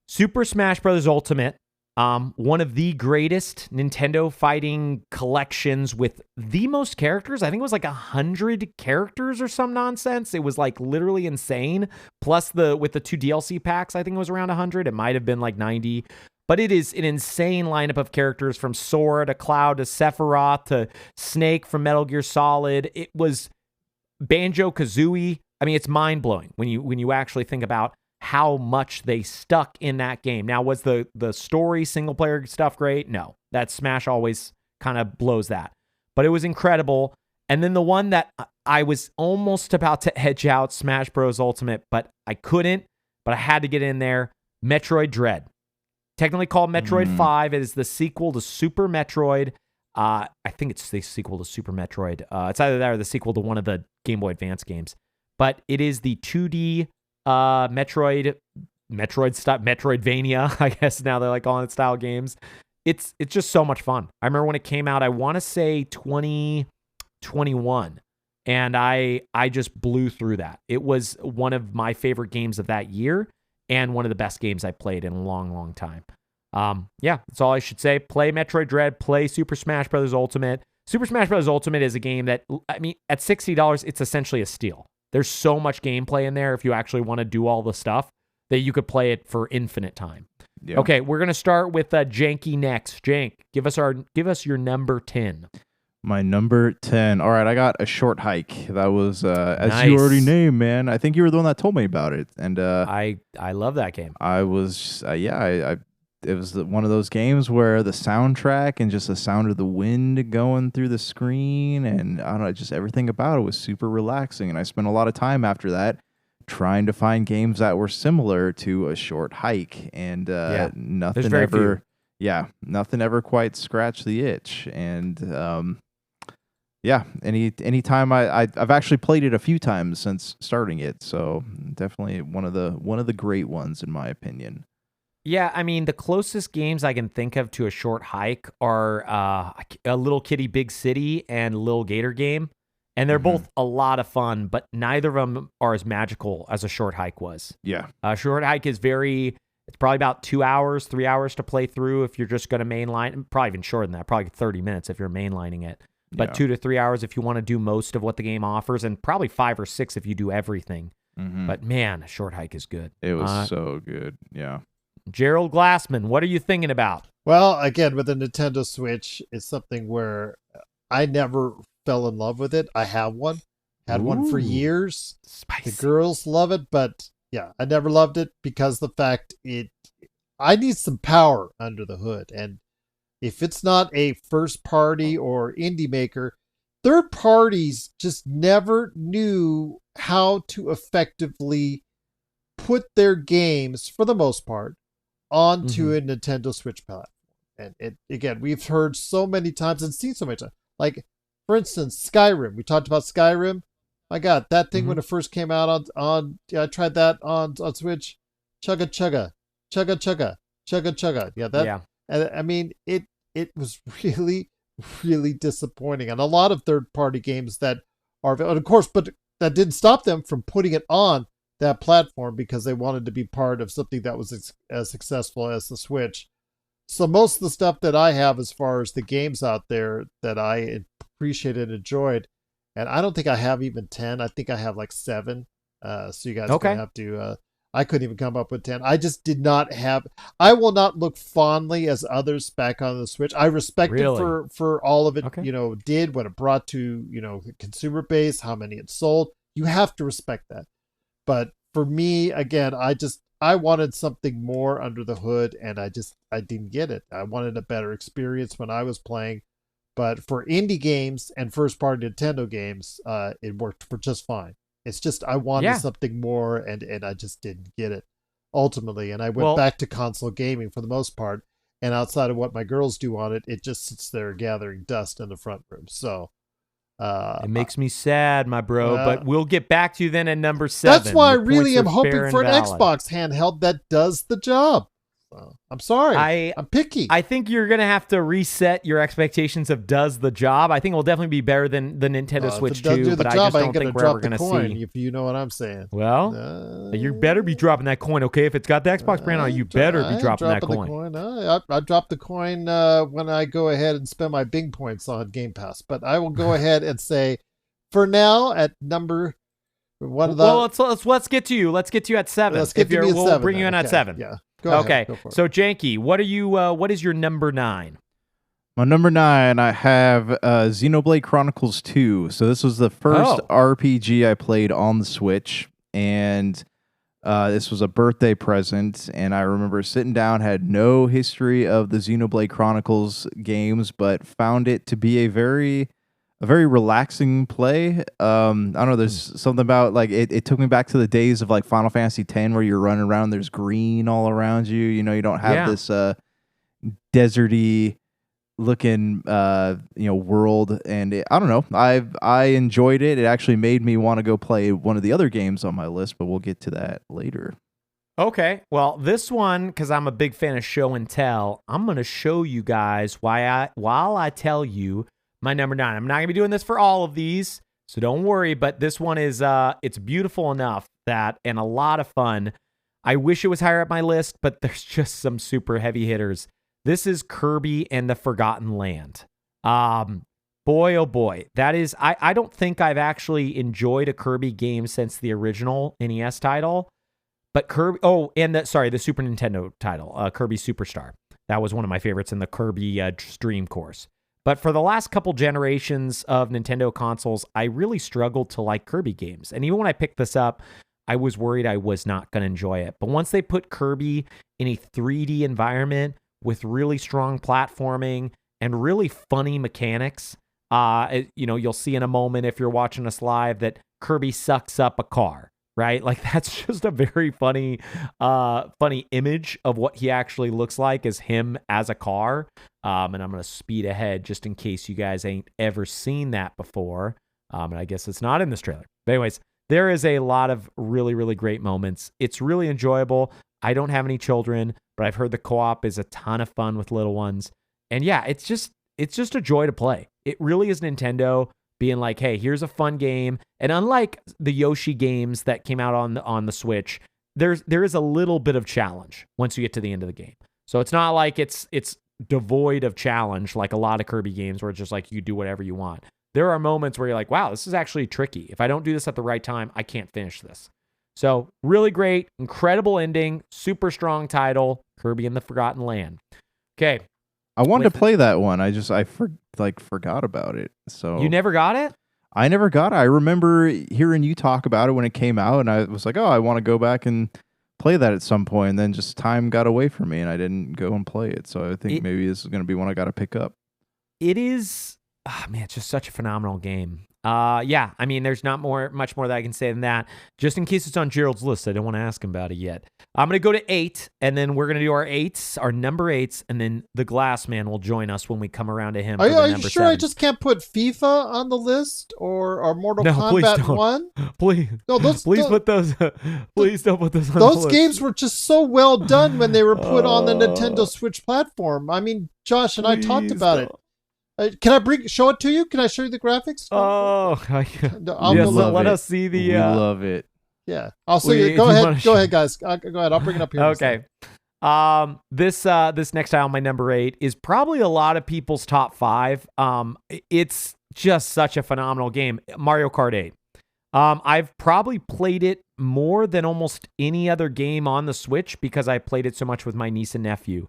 Super Smash Bros. Ultimate. One of the greatest Nintendo fighting collections with the most characters. I think it was like 100 characters or some nonsense. It was like literally insane. Plus with the 2 DLC packs, I think it was around 100. It might have been like 90. But it is an insane lineup of characters from Sora to Cloud to Sephiroth to Snake from Metal Gear Solid. It was Banjo-Kazooie. I mean, it's mind-blowing when you actually think about how much they stuck in that game. Now, was the story single-player stuff great? No. That Smash always kind of blows that. But it was incredible. And then the one that I was almost about to edge out, Smash Bros. Ultimate, but I couldn't, but I had to get in there, Metroid Dread. Technically called Metroid 5. It is the sequel to Super Metroid. I think it's the sequel to Super Metroid. It's either that or the sequel to one of the Game Boy Advance games. But it is the 2D Metroidvania, I guess now they're like calling it style games. It's just so much fun. I remember when it came out, I want to say 2021. And I just blew through that. It was one of my favorite games of that year. And one of the best games I played in a long, long time. Yeah, that's all I should say. Play Metroid Dread, play Super Smash Bros. Ultimate. Super Smash Bros. Ultimate is a game that, I mean, at $60, it's essentially a steal. There's so much gameplay in there if you actually want to do all the stuff that you could play it for infinite time. Yeah. Okay, we're going to start with Janky next. Jank, give us your number 10. My number 10. All right, I got A Short Hike. That was, as Nice. you already named, man. I think you were the one that told me about it. And I love that game. I was, it was one of those games where the soundtrack and just the sound of the wind going through the screen and I don't know, just everything about it was super relaxing. And I spent a lot of time after that trying to find games that were similar to A Short Hike. And nothing ever quite scratched the itch. And anytime I've actually played it a few times since starting it, so definitely one of the great ones in my opinion. Yeah, I mean the closest games I can think of to A Short Hike are a Little Kitty Big City and Lil Gator Game, and they're both a lot of fun, but neither of them are as magical as A Short Hike was. Yeah, Short Hike is it's probably about 2 hours, 3 hours to play through if you're just going to mainline, probably even shorter than that, probably 30 minutes if you're mainlining it. But 2 to 3 hours if you want to do most of what the game offers, and probably 5 or 6 if you do everything. But man, A Short Hike is good. It was so good. Yeah. Gerald Glassman, what are you thinking about? Well, again, with the Nintendo Switch, it's something where I never fell in love with it. I have one. Had one for years. Spicy. The girls love it, but yeah, I never loved it because the fact I need some power under the hood. And if it's not a first party or indie maker, third parties just never knew how to effectively put their games, for the most part, onto a Nintendo Switch platform. And again, we've heard so many times and seen so many times. Like, for instance, Skyrim. We talked about Skyrim. My God, that thing when it first came out on I tried that on Switch. Chugga chugga. Chugga chugga. Chugga chugga. Yeah, that. Yeah. And I mean, it was really really disappointing. And a lot of third-party games that are, and of course, but that didn't stop them from putting it on that platform because they wanted to be part of something that was as successful as the Switch. So most of the stuff that I have as far as the games out there that I appreciated and enjoyed, and I don't think I have even 10. I think I have like 7. So you guys are going to have to, I couldn't even come up with 10. I just did not have, I will not look fondly as others back on the Switch. I respect it for all of it, did, what it brought to, the consumer base, how many it sold. You have to respect that. But for me, again, I wanted something more under the hood, and I didn't get it. I wanted a better experience when I was playing. But for indie games and first-party Nintendo games, it worked for just fine. It's just I wanted something more, and I just didn't get it ultimately. And I went back to console gaming for the most part. And outside of what my girls do on it, it just sits there gathering dust in the front room. So it makes me sad, my bro. But we'll get back to you then at number 7. That's why I really am hoping for an Xbox handheld that does the job. I'm sorry. I'm picky. I think you're going to have to reset your expectations of does the job. I think it will definitely be better than the Nintendo Switch 2, but I just don't think we're ever going to see. If you know what I'm saying. Well, you better be dropping that coin, okay? If it's got the Xbox brand on it, you better be dropping that coin. I drop the coin when I go ahead and spend my Bing points on Game Pass. But I will go ahead and say, for now, at number... let's get to you. Let's get to you at 7. Let's get to me at 7. We'll bring you in at 7. Yeah. Okay, so Janky, what is your number 9? My number 9, I have Xenoblade Chronicles 2. So this was the first RPG I played on the Switch, and this was a birthday present, and I remember sitting down, had no history of the Xenoblade Chronicles games, but found it to be a very relaxing play. I don't know, there's something about, like, it took me back to the days of, like, Final Fantasy X, where you're running around, there's green all around you, you don't have this deserty looking world, and I don't know, I enjoyed it. It actually made me want to go play one of the other games on my list, but we'll get to that later. Okay, well, this one, because I'm a big fan of show and tell, I'm going to show you guys while I tell you my number 9. I'm not going to be doing this for all of these, so don't worry, but this one is, it's beautiful enough and a lot of fun. I wish it was higher up my list, but there's just some super heavy hitters. This is Kirby and the Forgotten Land. Boy, oh boy. That is, I don't think I've actually enjoyed a Kirby game since the original NES title, but Kirby, the Super Nintendo title, Kirby Superstar. That was one of my favorites in the Kirby Dream Course. But for the last couple generations of Nintendo consoles, I really struggled to like Kirby games. And even when I picked this up, I was worried I was not going to enjoy it. But once they put Kirby in a 3D environment with really strong platforming and really funny mechanics, you'll see in a moment if you're watching us live that Kirby sucks up a car, right? Like, that's just a very funny image of what he actually looks like as him as a car. And I'm going to speed ahead just in case you guys ain't ever seen that before. And I guess it's not in this trailer. But anyways, there is a lot of really, really great moments. It's really enjoyable. I don't have any children, but I've heard the co-op is a ton of fun with little ones. And yeah, it's just a joy to play. It really is Nintendo being like, hey, here's a fun game. And unlike the Yoshi games that came out on the Switch, there is a little bit of challenge once you get to the end of the game. So it's not like it's devoid of challenge like a lot of Kirby games where it's just like you do whatever you want. There are moments where you're like, wow, this is actually tricky. If I don't do this at the right time, I can't finish this. So really great, incredible ending, super strong title, Kirby and the Forgotten Land. Okay. I wanted to play that one. I forgot about it. So you never got it? I never got it. I remember hearing you talk about it when it came out, and I was like, oh, I want to go back and play that at some point, and then just time got away from me and I didn't go and play it. So I think maybe this is going to be one I got to pick up. It is, it's just such a phenomenal game. I mean, there's not much more that I can say than that. Just in case it's on Gerald's list, I don't want to ask him about it yet. I'm going to go to 8, and then we're going to do our number 8s, and then the Glass Man will join us when we come around to him. Are you sure 7. I just can't put FIFA on the list or Mortal Kombat 1? Please, no, please put those. Please don't put those on those the list. games were just so well done when they were put on the Nintendo Switch platform. I mean, Josh and I talked about it. Can I show it to you? Can I show you the graphics? Oh, I'll yes, go love let it. us see the. We love it. Yeah, I'll see you. Go ahead, guys. Go ahead. I'll bring it up here. Okay. This next tile, my number 8, is probably a lot of people's top 5. It's just such a phenomenal game, Mario Kart 8. I've probably played it more than almost any other game on the Switch because I played it so much with my niece and nephew.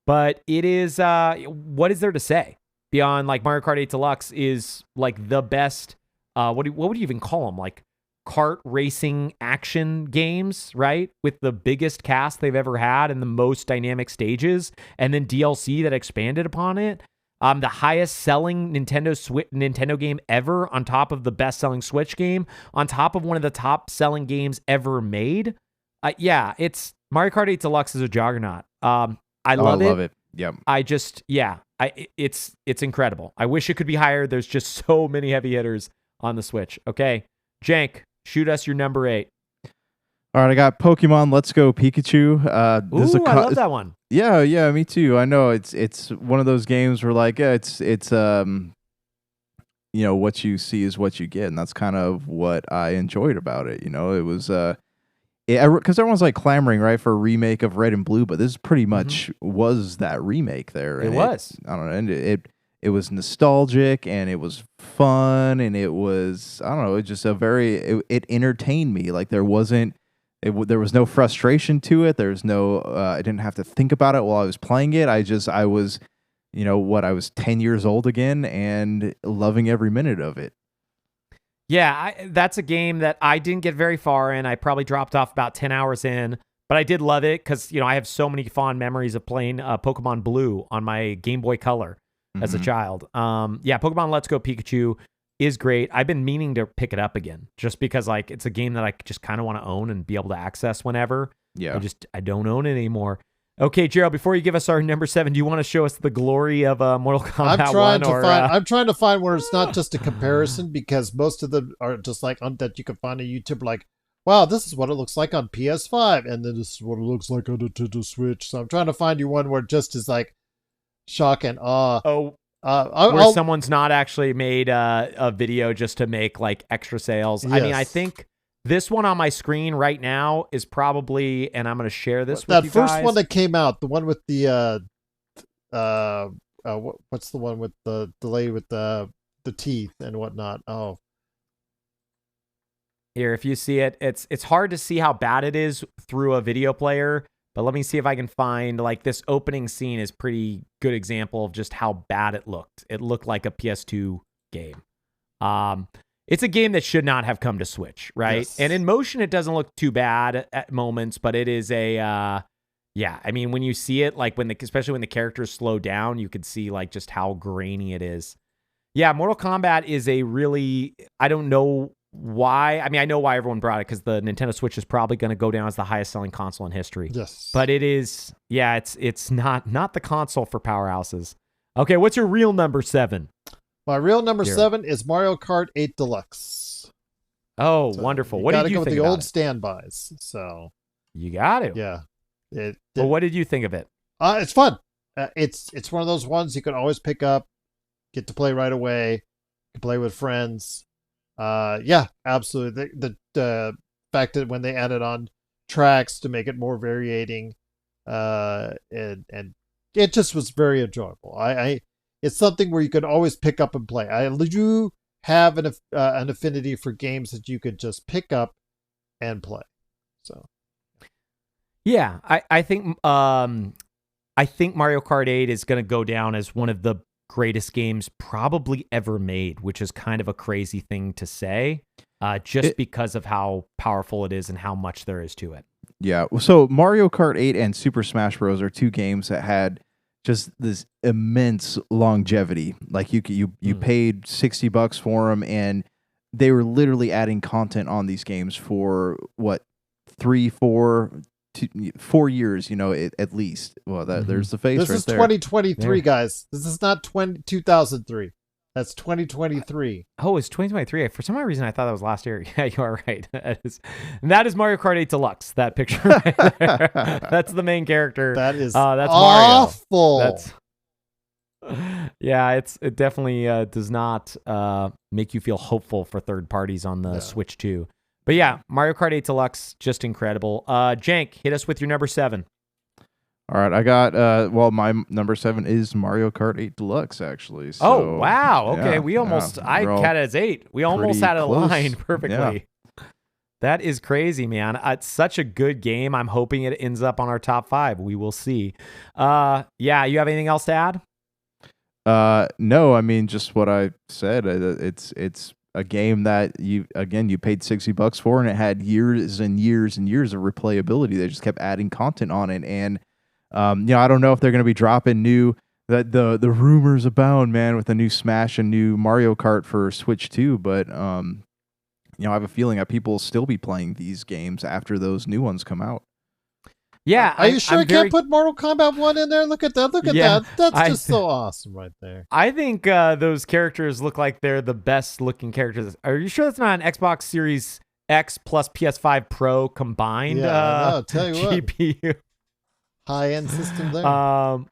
But it is, what is there to say beyond like Mario Kart 8 Deluxe is like the best, what would you even call them? Like kart racing action games, right? With the biggest cast they've ever had and the most dynamic stages, and then DLC that expanded upon it. The highest selling Nintendo game ever, on top of the best selling Switch game, on top of one of the top selling games ever made. Yeah, it's Mario Kart 8 Deluxe is a juggernaut. I love it. Yep. It's incredible. I wish it could be higher. There's just so many heavy hitters on the Switch. Okay, Jank, shoot us your number 8. All right, I got Pokemon Let's Go Pikachu. Ooh, I love that one. Yeah, me too. I know it's one of those games where like it's what you see is what you get, and that's kind of what I enjoyed about it. It was because everyone's like clamoring right for a remake of Red and Blue, but this pretty much was that remake there. It was. I don't know, and it was nostalgic and it was fun and it was it just it entertained me. Like there was no frustration to it. There's no, I didn't have to think about it while I was playing it. I was, I was 10 years old again and loving every minute of it. Yeah, that's a game that I didn't get very far in. I probably dropped off about 10 hours in, but I did love it because, I have so many fond memories of playing Pokemon Blue on my Game Boy Color as a child. Pokemon Let's Go Pikachu is great. I've been meaning to pick it up again just because like it's a game that I just kind of want to own and be able to access whenever. Yeah. I don't own it anymore. Okay, Gerald, before you give us our number 7, do you want to show us the glory of Mortal Kombat 1? I'm trying to find where it's not just a comparison because most of them are just like that you can find on YouTube like, wow, this is what it looks like on PS5 and then this is what it looks like on Nintendo Switch. So I'm trying to find you one where it just is like shock and awe. Oh, where someone's not actually made a video just to make like extra sales. Yes. I mean, I think this one on my screen right now is probably, and I'm going to share this with you guys. That first one that came out, the one with the what's the one with the delay with the teeth and whatnot? Oh, here, if you see it, it's hard to see how bad it is through a video player. But let me see if I can find, like, this opening scene is pretty good example of just how bad it looked. It looked like a PS2 game. It's a game that should not have come to Switch, right? Yes. And in motion, it doesn't look too bad at moments, but it is I mean, when you see it, like, especially when the characters slow down, you could see, like, just how grainy it is. Yeah, Mortal Kombat is a really, I don't know why. I mean, I know why everyone brought it because the Nintendo Switch is probably going to go down as the highest selling console in history. Yes. But it is, it's not the console for powerhouses. Okay, what's your real number 7? My real number 7 is Mario Kart 8 Deluxe. Oh, so wonderful. What did you think with the about old it? Standbys. So you got it. Yeah. Well, what did you think of it? It's fun. It's one of those ones you can always pick up, get to play right away, you can play with friends. Yeah, absolutely. The fact that when they added on tracks to make it more variating, and it just was very enjoyable. It's something where you can always pick up and play. I do have an affinity for games that you could just pick up and play. So, yeah, I think Mario Kart 8 is going to go down as one of the greatest games probably ever made, which is kind of a crazy thing to say, because of how powerful it is and how much there is to it. Yeah. So Mario Kart 8 and Super Smash Bros. Are two games that had just this immense longevity. Like you paid $60 for them, and they were literally adding content on these games for what 4 years, at least. Well, there's the face. This right is there. 2023, guys. This is not 2003. That's 2023. Oh, it's 2023. For some reason, I thought that was last year. Yeah, you are right. That is Mario Kart 8 Deluxe. That picture right there. That's the main character. That is that's awful. Mario. Yeah, it definitely does not make you feel hopeful for third parties on the Switch 2. But yeah, Mario Kart 8 Deluxe, just incredible. Jank, hit us with your number 7. All right, I got my number 7 is Mario Kart 8 Deluxe actually. So, oh wow, okay, yeah, we almost I we're all had it as 8. We almost pretty had it close. aligned perfectly. Yeah. That is crazy, man. It's such a good game. I'm hoping it ends up on our top 5. We will see. Yeah, you have anything else to add? No, I mean just what I said. It's a game that you paid $60 for, and it had years and years and years of replayability. They just kept adding content on it, and I don't know if they're going to be dropping new. That the rumors abound, man, with a new Smash and new Mario Kart for Switch 2, but I have a feeling that people will still be playing these games after those new ones come out. Yeah, are you sure I can't put Mortal Kombat 1 in there? Look at that! Look at that! That's just so awesome right there. I think those characters look like they're the best looking characters. Are you sure that's not an Xbox Series X plus PS5 Pro combined? Yeah, no, tell you GPU. High end system there.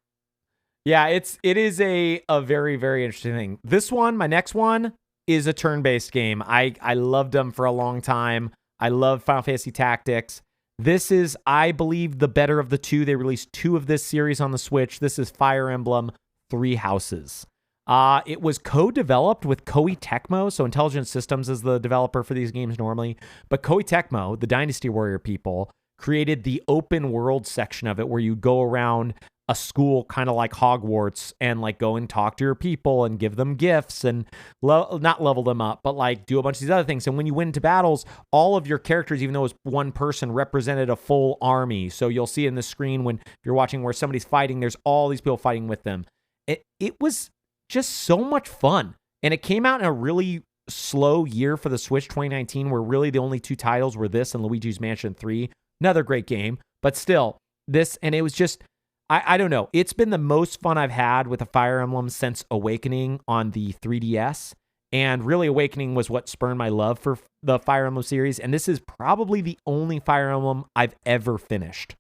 Yeah, it is a very, very interesting thing. This one, my next one, is a turn-based game. I loved them for a long time. I love Final Fantasy Tactics. This is, I believe, the better of the two. They released 2 of this series on the Switch. This is Fire Emblem 3 Houses. It was co-developed with Koei Tecmo, so Intelligent Systems is the developer for these games normally. But Koei Tecmo, the Dynasty Warrior people, created the open world section of it where you go around a school kind of like Hogwarts and like go and talk to your people and give them gifts and not level them up, but like do a bunch of these other things. And when you went into battles, all of your characters, even though it was one person, represented a full army. So you'll see in the screen when you're watching where somebody's fighting, there's all these people fighting with them. It was just so much fun. And it came out in a really slow year for the Switch, 2019, where really the only 2 titles were this and Luigi's Mansion 3. Another great game, but still this, and it was just, I don't know. It's been the most fun I've had with a Fire Emblem since Awakening on the 3DS. And really, Awakening was what spurned my love for the Fire Emblem series. And this is probably the only Fire Emblem I've ever finished.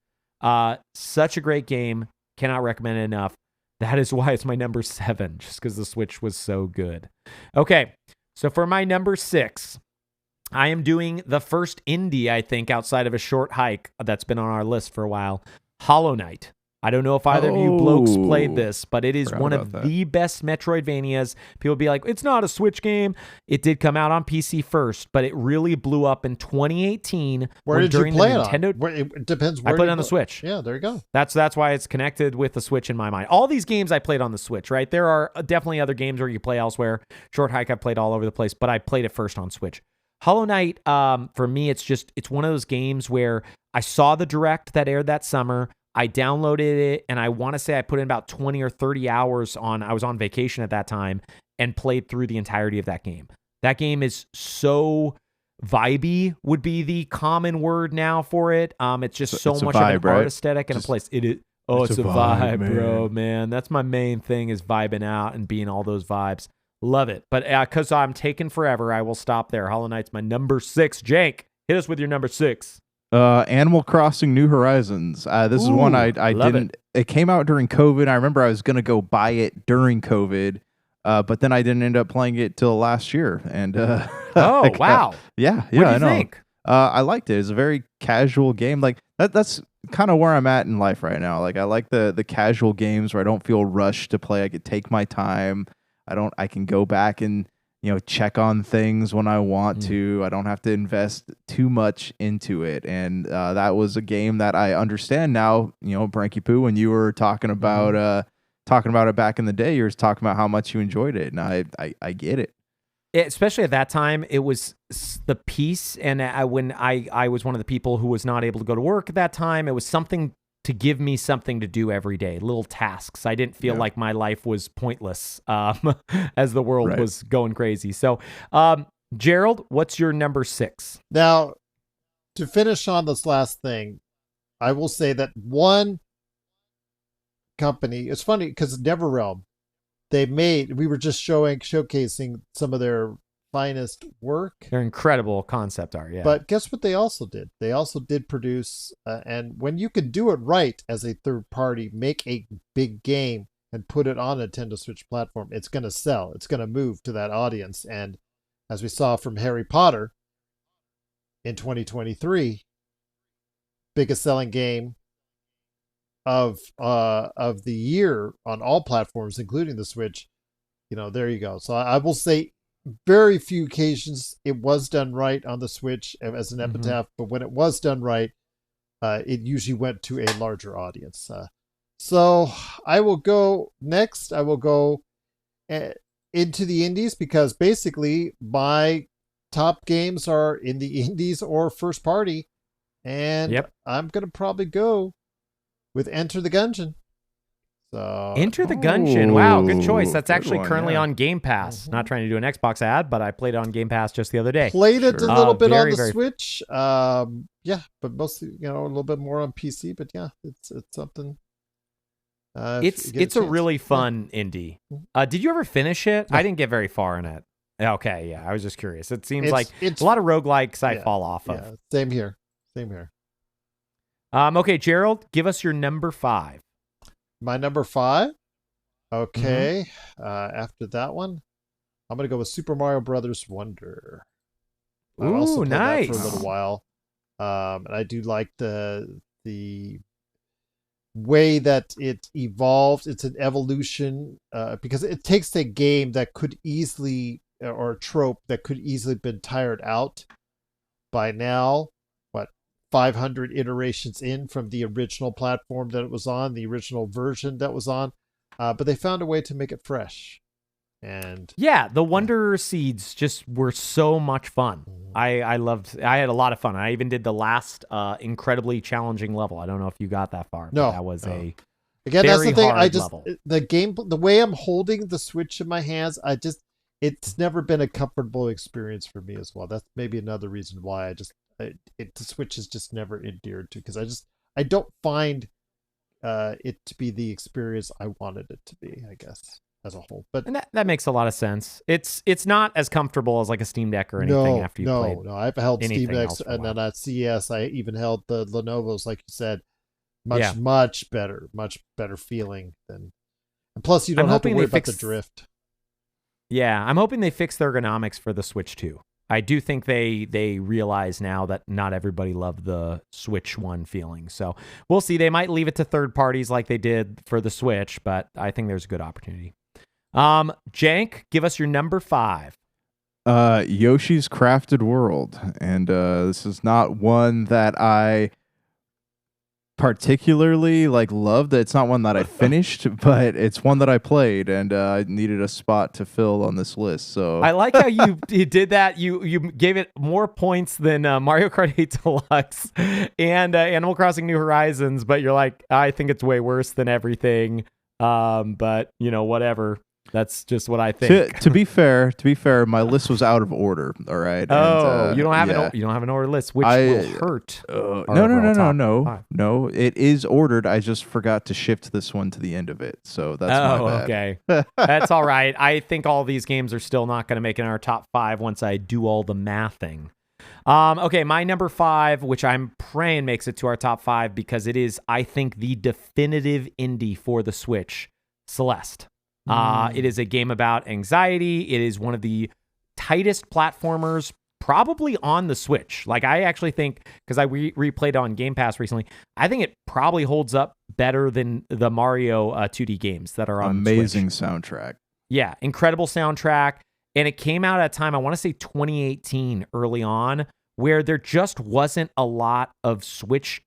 Such a great game. Cannot recommend it enough. That is why it's my number 7, just because the Switch was so good. Okay, so for my number 6, I am doing the first indie, I think, outside of a short hike that's been on our list for a while, Hollow Knight. I don't know if either of you blokes played this, but it is one of the best Metroidvanias. People be like, it's not a Switch game. It did come out on PC first, but it really blew up in 2018. Where did you play it on? It depends where I played it on the Switch. Yeah, there you go. That's why it's connected with the Switch in my mind. All these games I played on the Switch, right? There are definitely other games where you play elsewhere. Short Hike I played all over the place, but I played it first on Switch. Hollow Knight, for me, it's one of those games where I saw the direct that aired that summer. I downloaded it, and I want to say I put in about 20 or 30 hours I was on vacation at that time, and played through the entirety of that game. That game is so vibey, would be the common word now for it. It's just so much vibe, of an art aesthetic and a place. It is. Oh, it's a vibe, man. bro, man. That's my main thing, is vibing out and being all those vibes. Love it. But because I'm taking forever, I will stop there. Hollow Knight's my number 6. Jank, hit us with your number 6. Animal Crossing New Horizons. This is one I didn't. It came out during COVID. I remember I was gonna go buy it during COVID, but then I didn't end up playing it till last year. And oh wow, yeah, what do you think? I liked it. It's a very casual game. Like that's kind of where I'm at in life right now. Like I like the casual games where I don't feel rushed to play. I could take my time. I can go back and check on things when I want to. I don't have to invest too much into it. And that was a game that I understand now. Branky Poo, when you were talking about it back in the day, you were talking about how much you enjoyed it, and I get it. Especially at that time, it was the peace. And when I was one of the people who was not able to go to work at that time, it was something to give me something to do every day, little tasks. I didn't feel like my life was pointless as the world was going crazy. So, Gerald, what's your number 6? Now, to finish on this last thing, I will say that one company, it's funny because NetherRealm, we were just showcasing some of their finest work. They're incredible concept art, yeah. But guess what they also did? They also did produce, and when you can do it right as a third party, make a big game, and put it on a Nintendo Switch platform, it's going to sell. It's going to move to that audience. And as we saw from Harry Potter in 2023, biggest selling game of the year on all platforms, including the Switch. There you go. So I will say, very few occasions it was done right on the Switch as an epitaph, but when it was done right, it usually went to a larger audience. So I will go next. I will go into the indies, because basically my top games are in the indies or first party, and I'm gonna probably go with Enter the Gungeon. So Enter the Gungeon. Wow, good choice. That's good actually one, currently yeah. on Game Pass. Not trying to do an Xbox ad, but I played it on Game Pass just the other day. Played it a little bit on the very- Switch. But mostly, a little bit more on PC. But yeah, it's something. It's a really fun indie. Did you ever finish it? I didn't get very far in it. Okay, yeah, I was just curious. It seems like it's a lot of roguelikes I fall off of. Yeah, same here. Okay, Gerald, give us your number 5. My number 5. Okay. After that one, I'm gonna go with Super Mario Brothers Wonder. I've also played that for a little while, and I do like the way that it evolved. It's an evolution, because it takes a game that could easily, or a trope that could easily been tired out by now. 500 iterations in from the original platform that it was on, the original version that was on, but they found a way to make it fresh. And yeah, the Wonder Seeds just were so much fun. I had a lot of fun. I even did the last incredibly challenging level. I don't know if you got that far. No, that was a again, that's the thing. level. The way I'm holding the Switch in my hands, it's never been a comfortable experience for me as well. That's maybe another reason why the Switch is just never endeared to, because I don't find it to be the experience I wanted it to be, I guess, as a whole. But and that makes a lot of sense. It's not as comfortable as like a Steam Deck or anything after you played. No, I've held Steam Decks, and then at CES I even held the Lenovo's, like you said. Much better feeling than, and plus you don't have to worry about the drift. Yeah, I'm hoping they fix the ergonomics for the Switch too. I do think they realize now that not everybody loved the Switch One feeling. So we'll see. They might leave it to third parties like they did for the Switch, but I think there's a good opportunity. Jank, give us your number 5. Yoshi's Crafted World. And this is not one that I particularly loved. It's not one that I finished, but it's one that I played, and I needed a spot to fill on this list. So I like how you did that. You gave it more points than Mario Kart 8 Deluxe and Animal Crossing New Horizons, but you're like, I think it's way worse than everything. But whatever. That's just what I think. To be fair, my list was out of order. All right. Oh, you don't have an order list, which will hurt. No. It is ordered. I just forgot to shift this one to the end of it. So that's my bad. Okay. That's all right. I think all these games are still not going to make it in our top 5 once I do all the mathing. Okay, my number 5, which I'm praying makes it to our top 5 because it is, I think, the definitive indie for the Switch, Celeste. It is a game about anxiety. It is one of the tightest platformers probably on the Switch. I actually think, because I replayed on Game Pass recently, I think it probably holds up better than the Mario 2D games that are on Amazing Switch. Soundtrack. Yeah, incredible soundtrack. And it came out at a time, I want to say 2018, early on, where there just wasn't a lot of Switch.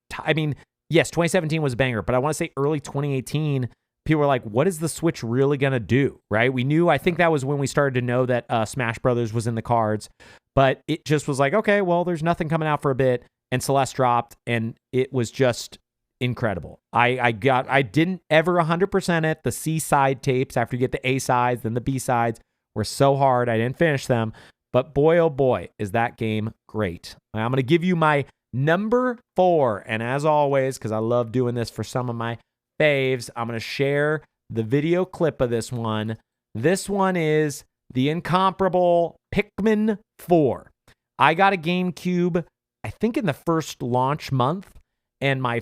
Yes, 2017 was a banger, but I want to say early 2018, people were like, what is the Switch really going to do, right? I think that was when we started to know that Smash Brothers was in the cards, but it just was like, okay, well, there's nothing coming out for a bit, and Celeste dropped, and it was just incredible. I didn't ever 100% it. The C-side tapes, after you get the A-sides, then the B-sides, were so hard, I didn't finish them, but boy, oh boy, is that game great. I'm going to give you my number 4, and as always, because I love doing this for some of my faves, I'm going to share the video clip of this one. This one is the incomparable Pikmin 4. I got a GameCube, I think in the first launch month, and my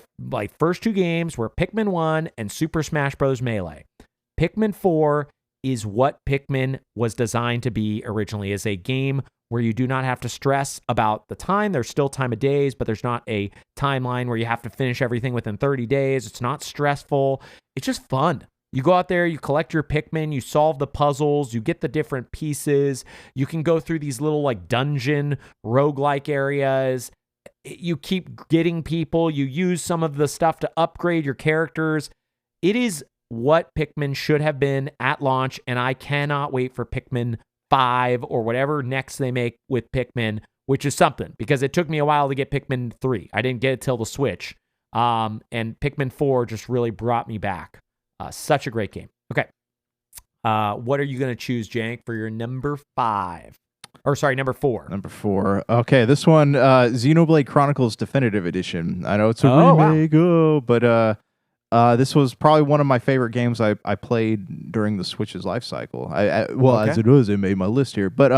first 2 games were Pikmin 1 and Super Smash Bros. Melee. Pikmin 4 is what Pikmin was designed to be originally, as a game where you do not have to stress about the time. There's still time of days, but there's not a timeline where you have to finish everything within 30 days. It's not stressful. It's just fun. You go out there, you collect your Pikmin, you solve the puzzles, you get the different pieces. You can go through these little like dungeon roguelike areas. You keep getting people. You use some of the stuff to upgrade your characters. It is what Pikmin should have been at launch, and I cannot wait for Pikmin 5 or whatever next they make with Pikmin, which is something, because it took me a while to get Pikmin 3. I didn't get it till the Switch. And Pikmin 4 just really brought me back. Such a great game. Okay. What are you going to choose, Jank, for your number 5? Or sorry, number 4. Number 4. Okay, this one, Xenoblade Chronicles Definitive Edition. I know it's a remake, but this was probably one of my favorite games I played during the Switch's life cycle. As it was, it made my list here. But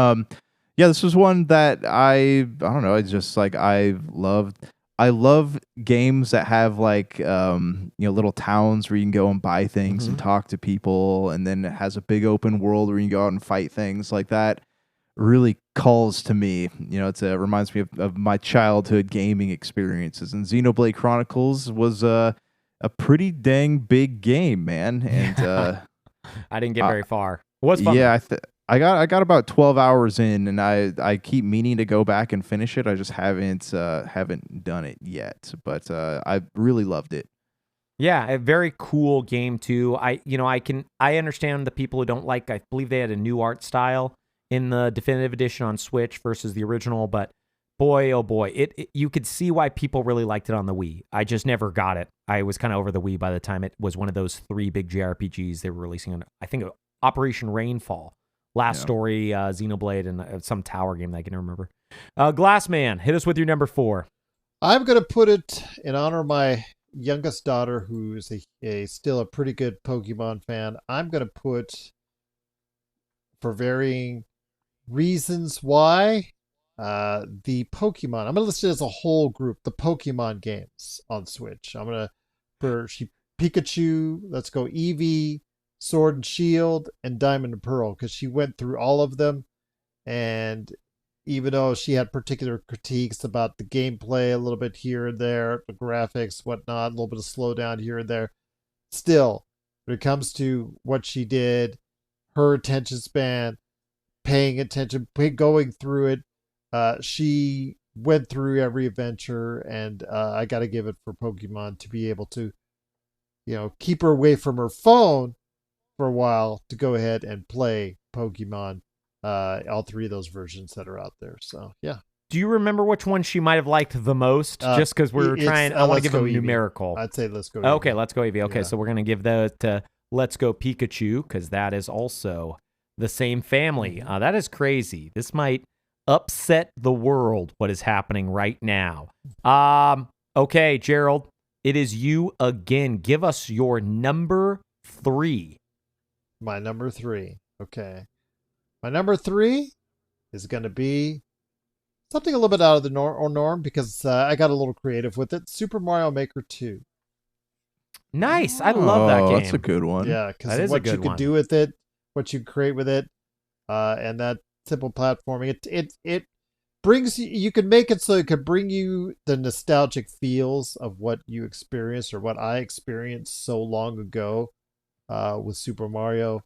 yeah, this was one that I don't know. It's just like I love games that have like little towns where you can go and buy things and talk to people, and then it has a big open world where you can go out and fight things like that. Really calls to me. It reminds me of my childhood gaming experiences, and Xenoblade Chronicles was a pretty dang big game, man. And I didn't get very far. It was fun. Yeah, I got about 12 hours in, and I keep meaning to go back and finish it. I just haven't done it yet, but I really loved it. Yeah, a very cool game too. I understand the people who don't like. I believe they had a new art style in the definitive edition on Switch versus the original, but boy, oh boy, it you could see why people really liked it on the Wii. I just never got it. I was kind of over the Wii by the time it was one of those 3 big JRPGs they were releasing on, I think, Operation Rainfall, Last Story, Xenoblade, and some tower game that I can remember. Glassman, hit us with your number 4. I'm going to put it in honor of my youngest daughter, who's still a pretty good Pokemon fan. I'm going to put, for varying reasons why, the Pokemon. I'm going to list it as a whole group, the Pokemon games on Switch. I'm going to, for Pikachu, let's go Eevee, Sword and Shield, and Diamond and Pearl, because she went through all of them, and even though she had particular critiques about the gameplay a little bit here and there, the graphics, whatnot, a little bit of slowdown here and there, still, when it comes to what she did, her attention span, paying attention, going through it, she went through every adventure, and I got to give it for Pokemon to be able to, keep her away from her phone for a while to go ahead and play Pokemon, all 3 of those versions that are out there. So, yeah. Do you remember which one she might have liked the most? Just because we're trying, I want to give them numerical. I'd say Let's Go Eevee. Okay, Let's Go Eevee. Okay, so we're going to give that to Let's Go Pikachu, because that is also the same family. That is crazy. This might upset the world, what is happening right now. Okay, Gerald, it is you again. Give us your number 3. My number 3. Okay. My number 3 is going to be something a little bit out of the norm, because I got a little creative with it. Super Mario Maker 2. Nice. I love that game. That's a good one. Yeah, because what you could do with it, what you create with it, and that simple platforming, it brings you can make it so it could bring you the nostalgic feels of what you experienced, or what I experienced so long ago with Super Mario.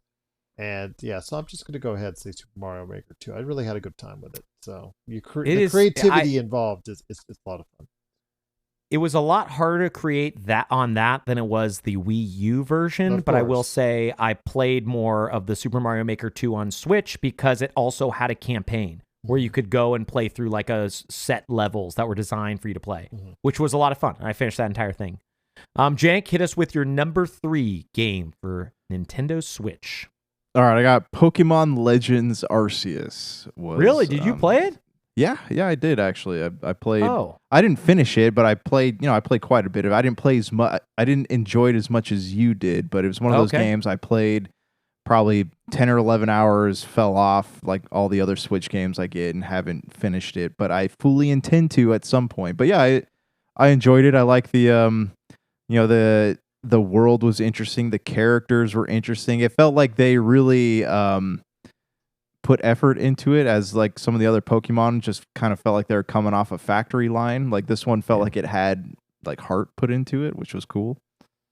And yeah, so I'm just going to go ahead and say Super Mario Maker 2. I really had a good time with it. So the creativity involved is a lot of fun. It was a lot harder to create that than it was the Wii U version, but I will say I played more of the Super Mario Maker 2 on Switch, because it also had a campaign where you could go and play through like a set levels that were designed for you to play, which was a lot of fun. I finished that entire thing. Jank, hit us with your number 3 game for Nintendo Switch. All right, I got Pokemon Legends Arceus. Really? Did you play it? Yeah, I did actually. I played. Oh. I didn't finish it, but I played. I played quite a bit of it. I didn't play as much. I didn't enjoy it as much as you did, but it was one of those games I played probably 10 or 11 hours, fell off like all the other Switch games I get, and haven't finished it. But I fully intend to at some point. But yeah, I enjoyed it. I like the the world was interesting. The characters were interesting. It felt like they really put effort into it, as like some of the other Pokemon just kind of felt like they were coming off a factory line. Like this one felt like it had like heart put into it, which was cool.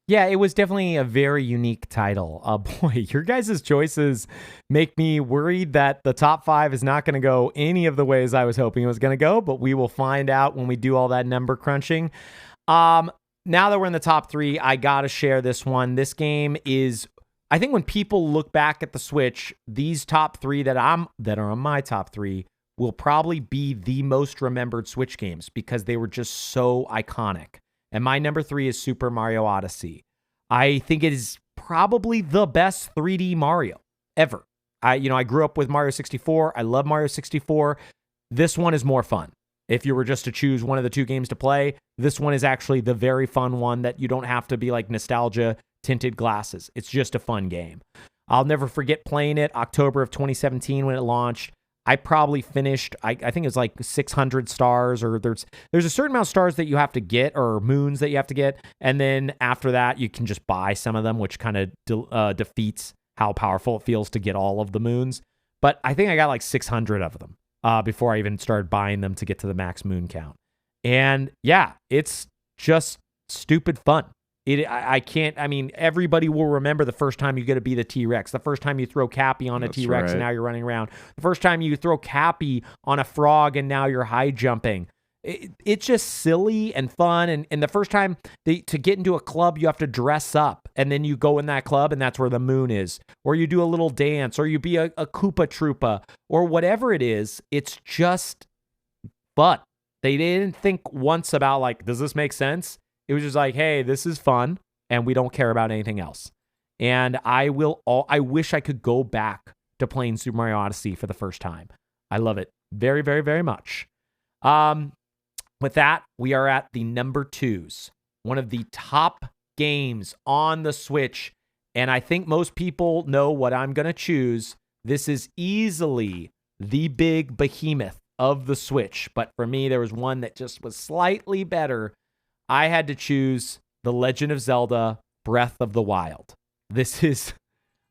Yeah, it was definitely a very unique title. Boy, your guys' choices make me worried that the top 5 is not going to go any of the ways I was hoping it was going to go, but we will find out when we do all that number crunching. Now that we're in the top 3, I got to share this one. This game is, I think when people look back at the Switch, these top 3 that are on my top 3 will probably be the most remembered Switch games because they were just so iconic. And my number 3 is Super Mario Odyssey. I think it is probably the best 3D Mario ever. I grew up with Mario 64. I love Mario 64. This one is more fun. If you were just to choose one of the 2 games to play, this one is actually the very fun one that you don't have to be like nostalgia tinted glasses. It's just a fun game. I'll never forget playing it October of 2017 when it launched. I probably finished, I think it was like 600 stars, or there's a certain amount of stars that you have to get, or moons that you have to get. And then after that, you can just buy some of them, which kind of defeats how powerful it feels to get all of the moons. But I think I got like 600 of them before I even started buying them to get to the max moon count. And yeah, it's just stupid fun. Everybody will remember the first time you get to be the T-Rex, the first time you throw Cappy on a That's T-Rex right. and now you're running around, the first time you throw Cappy on a frog and now you're high jumping. It's just silly and fun. And the first time to get into a club, you have to dress up and then you go in that club and that's where the moon is. Or you do a little dance, or you be a Koopa Troopa, or whatever it is. It's just fun. They didn't think once about like, does this make sense? It was just like, hey, this is fun, and we don't care about anything else. And I wish I could go back to playing Super Mario Odyssey for the first time. I love it very, very, very much. With that, we are at the number 2s, one of the top games on the Switch. And I think most people know what I'm going to choose. This is easily the big behemoth of the Switch. But for me, there was one that just was slightly better. I had to choose The Legend of Zelda Breath of the Wild.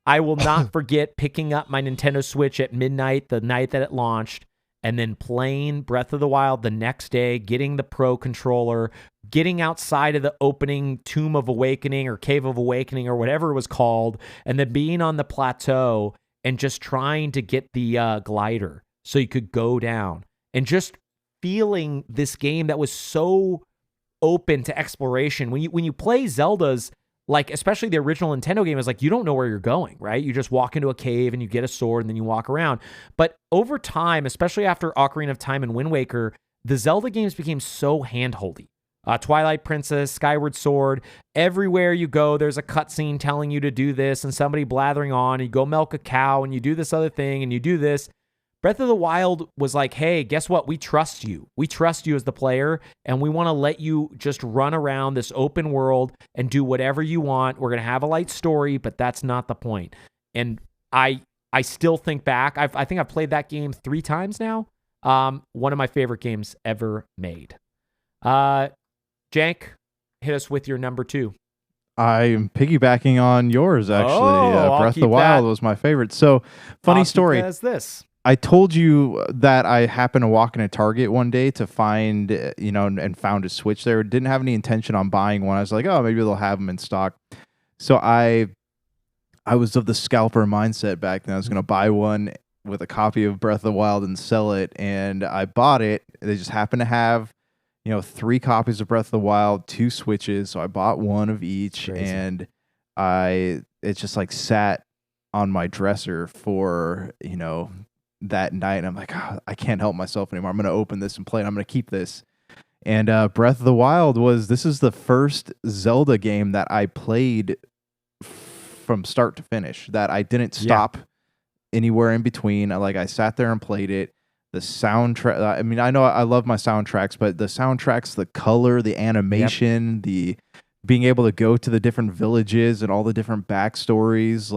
I will not forget picking up my Nintendo Switch at midnight, the night that it launched, and then playing Breath of the Wild the next day, getting the Pro Controller, getting outside of the opening Tomb of Awakening or Cave of Awakening or whatever it was called, and then being on the plateau and just trying to get the glider so you could go down, and just feeling this game that was so open to exploration. When you play Zelda's, like especially the original Nintendo game, is like you don't know where you're going, right? You just walk into a cave and you get a sword and then you walk around. But over time, especially after Ocarina of Time and Wind Waker, the Zelda games became so handholdy. Twilight Princess, Skyward Sword, everywhere you go, there's a cutscene telling you to do this and somebody blathering on, and you go milk a cow and you do this other thing and you do this. Breath of the Wild was like, hey, guess what? We trust you. We trust you as the player, and we want to let you just run around this open world and do whatever you want. We're going to have a light story, but that's not the point. And I still think back. I think I've played that game 3 times now. One of my favorite games ever made. Jank, hit us with your number 2. I'm piggybacking on yours, actually. I'll Breath of keep the Wild that. was my favorite. So, funny I'll keep story. that as this. I told you that I happened to walk in a Target one day to find, and found a Switch there. Didn't have any intention on buying one. I was like, oh, maybe they'll have them in stock. So I was of the scalper mindset back then. I was going to buy one with a copy of Breath of the Wild and sell it. And I bought it. They just happened to have, 3 copies of Breath of the Wild, 2 Switches. So I bought one of each. Crazy. And it just like sat on my dresser for, that night, and I'm like, oh, I can't help myself anymore. I'm going to open this and play it. I'm going to keep this. And Breath of the Wild this is the first Zelda game that I played from start to finish, that I didn't stop anywhere in between. I sat there and played it. The soundtrack, I know I love my soundtracks, but the soundtracks, the color, the animation, the being able to go to the different villages and all the different backstories,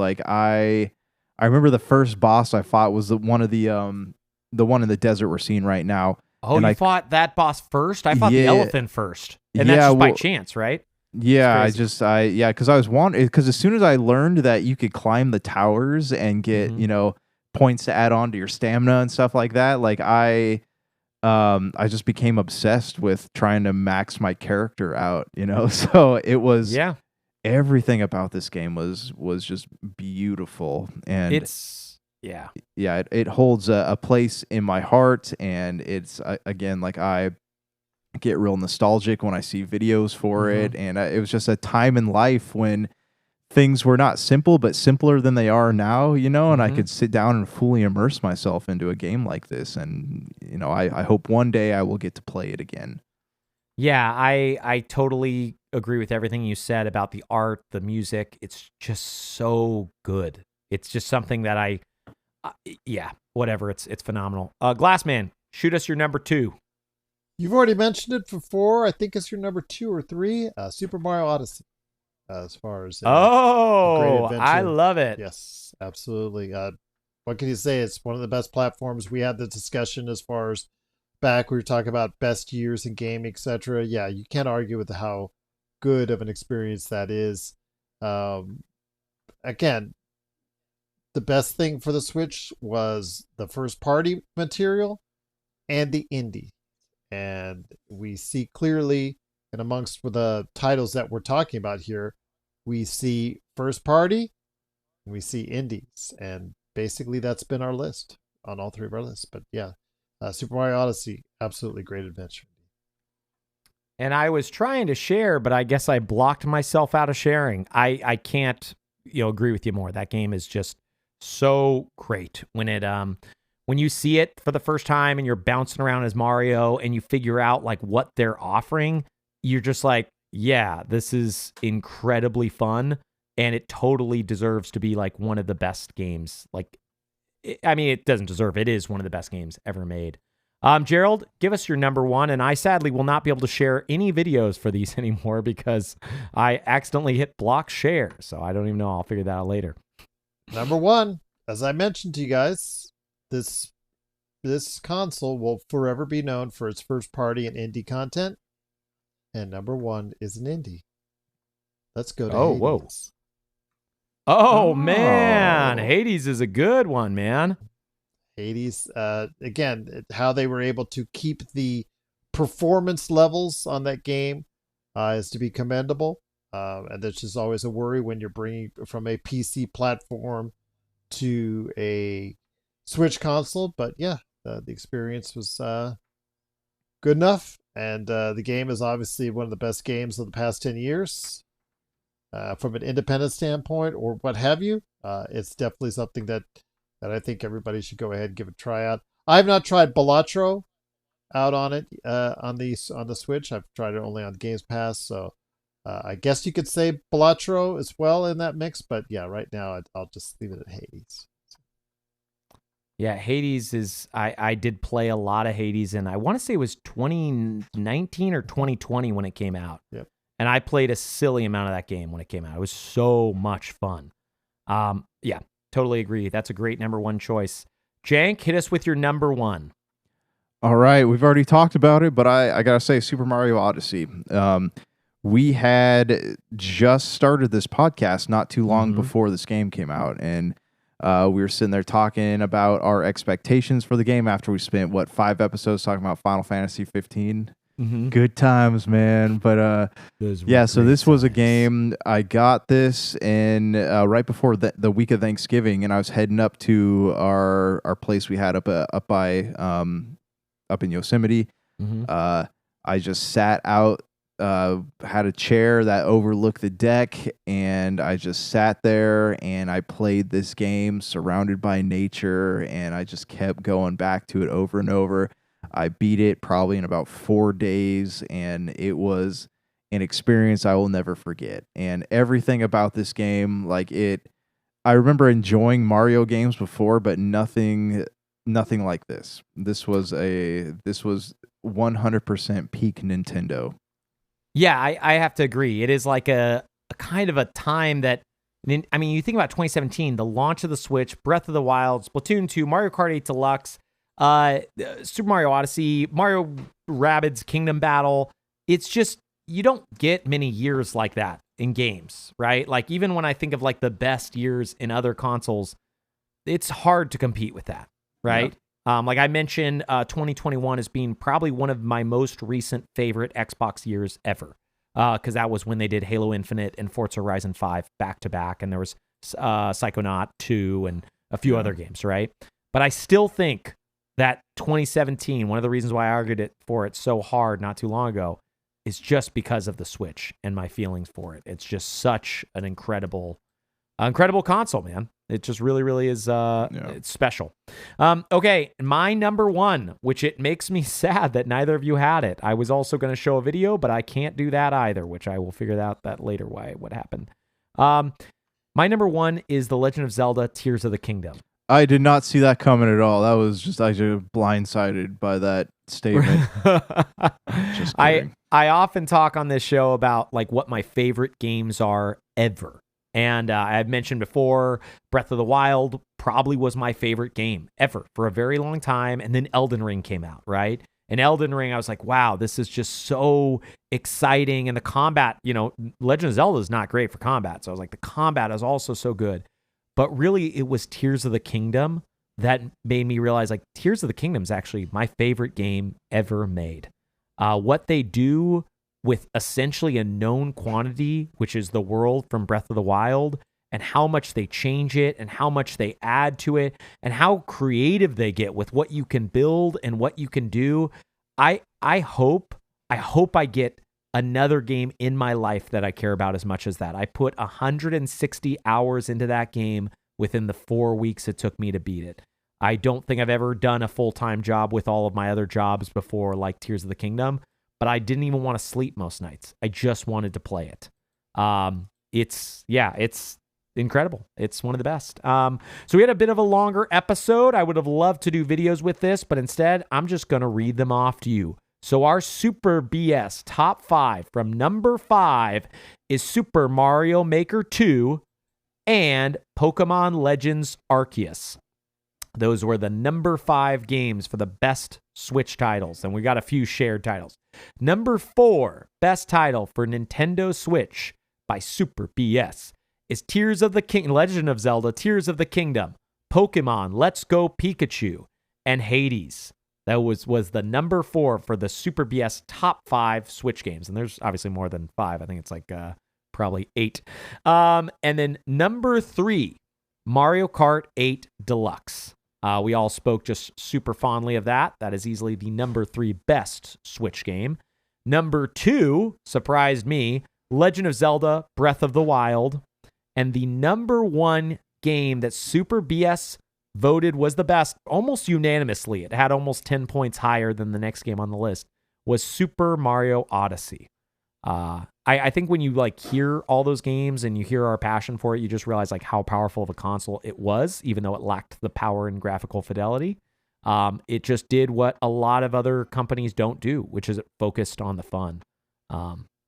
I remember the first boss I fought was the one in the desert we're seeing right now. Oh, and you fought that boss first? I fought the elephant first. And that's just by chance, right? Yeah, It's crazy. because I was because as soon as I learned that you could climb the towers and get, points to add on to your stamina and stuff like that, like I just became obsessed with trying to max my character out, So it was Yeah. everything about this game was just beautiful, and Yeah. it holds a place in my heart, and it's again, like, I get real nostalgic when I see videos for it, and it was just a time in life when things were not simple, but simpler than they are now, and I could sit down and fully immerse myself into a game like this, and I hope one day I will get to play it again. Yeah, I totally agree with everything you said about the art, the music. It's just so good. It's just something that yeah, whatever. It's phenomenal. Glassman, shoot us your number 2. You've already mentioned it before. I think it's your number 2 or 3. Super Mario Odyssey. As far as a great adventure. I love it. Yes, absolutely. What can you say? It's one of the best platforms. We had the discussion as far as back we were talking about best years in gaming, etc. Yeah, you can't argue with how good of an experience that is. Again, the best thing for the Switch was the first party material and the indie. And we see clearly, and amongst the titles that we're talking about here, we see first party and we see indies. And basically that's been our list on all 3 of our lists. But yeah, Super Mario Odyssey, absolutely great adventure. And I was trying to share, but I guess I blocked myself out of sharing. I can't, agree with you more. That game is just so great when you see it for the first time and you're bouncing around as Mario and you figure out like what they're offering, you're just like, yeah, this is incredibly fun, and it totally deserves to be like one of the best games. Like, it doesn't deserve. It is one of the best games ever made. Gerald, give us your number 1, and I sadly will not be able to share any videos for these anymore because I accidentally hit block share, so I don't even know. I'll figure that out later. Number 1, as I mentioned to you guys, this console will forever be known for its first party and indie content, and number 1 is an indie. Let's go to Hades. Whoa. Oh, man. Hades is a good one, man. Hades, again, how they were able to keep the performance levels on that game is to be commendable. And there's just always a worry when you're bringing from a PC platform to a Switch console. But yeah, the experience was good enough. And the game is obviously one of the best games of the past 10 years. From an independent standpoint or what have you, it's definitely something that I think everybody should go ahead and give a try out. I've not tried Balatro out on it on the Switch. I've tried it only on Games Pass, so I guess you could say Balatro as well in that mix. But yeah, right now I'll just leave it at Hades. Yeah, Hades is. I did play a lot of Hades, and I want to say it was 2019 or 2020 when it came out. Yep. And I played a silly amount of that game when it came out. It was so much fun. Yeah, totally agree. That's a great number 1 choice. Jank, hit us with your number 1. All right, we've already talked about it, but I gotta say, Super Mario Odyssey. We had just started this podcast not too long before this game came out, and we were sitting there talking about our expectations for the game after we spent 5 episodes talking about Final Fantasy 15. Good times, man. But yeah, so this was a game. I got this in right before the week of Thanksgiving, and I was heading up to our place we had up in Yosemite. I just sat out, had a chair that overlooked the deck, and I just sat there and I played this game surrounded by nature, and I just kept going back to it over and over. I beat it probably in about 4 days, and it was an experience I will never forget. And everything about this game, I remember enjoying Mario games before, but nothing like this. This was 100% peak Nintendo. Yeah, I have to agree. It is like a kind of a time that, I mean, you think about 2017, the launch of the Switch, Breath of the Wild, Splatoon 2, Mario Kart 8 Deluxe, Super Mario Odyssey, Mario Rabbids Kingdom Battle. It's just, you don't get many years like that in games, right? Like even when I think of like the best years in other consoles, it's hard to compete with that, right? Like I mentioned, 2021 as being probably one of my most recent favorite Xbox years ever, because that was when they did Halo Infinite and Forza Horizon 5 back to back, and there was Psychonaut 2 and a few other games, right? But I still think that 2017, one of the reasons why I argued for it so hard not too long ago, is just because of the Switch and my feelings for it. It's just such an incredible console, man. It just really, really is it's special. Okay, my number one, which it makes me sad that neither of you had it. I was also going to show a video, but I can't do that either, which I will figure out that later what happened. My number one is The Legend of Zelda Tears of the Kingdom. I did not see that coming at all. That was just I was blindsided by that statement. Just kidding. I often talk on this show about like what my favorite games are ever. And I've mentioned before, Breath of the Wild probably was my favorite game ever for a very long time. And then Elden Ring came out, right? And Elden Ring, I was like, wow, this is just so exciting. And the combat, Legend of Zelda is not great for combat. So I was like, the combat is also so good. But really, it was Tears of the Kingdom that made me realize, like, Tears of the Kingdom is actually my favorite game ever made. What they do with essentially a known quantity, which is the world from Breath of the Wild, and how much they change it and how much they add to it and how creative they get with what you can build and what you can do. I hope I get another game in my life that I care about as much as that. I put 160 hours into that game within the 4 weeks it took me to beat it. I don't think I've ever done a full-time job with all of my other jobs before, like Tears of the Kingdom, but I didn't even want to sleep most nights. I just wanted to play it. It's incredible. It's one of the best. So we had a bit of a longer episode. I would have loved to do videos with this, but instead I'm just going to read them off to you. So our Super BS top 5 from number 5 is Super Mario Maker 2 and Pokemon Legends Arceus. Those were the number 5 games for the best Switch titles, and we got a few shared titles. Number 4, best title for Nintendo Switch by Super BS is Legend of Zelda Tears of the Kingdom, Pokemon Let's Go Pikachu, and Hades. That was the number 4 for the Super BS top 5 Switch games. And there's obviously more than 5. I think it's like probably 8. And then number 3, Mario Kart 8 Deluxe. We all spoke just super fondly of that. That is easily the number 3 best Switch game. Number 2, surprised me, Legend of Zelda Breath of the Wild. And the number 1 game that Super BS voted was the best, almost unanimously, it had almost 10 points higher than the next game on the list, was Super Mario Odyssey. I think when you like hear all those games and you hear our passion for it, you just realize like how powerful of a console it was, even though it lacked the power and graphical fidelity. It just did what a lot of other companies don't do, which is it focused on the fun.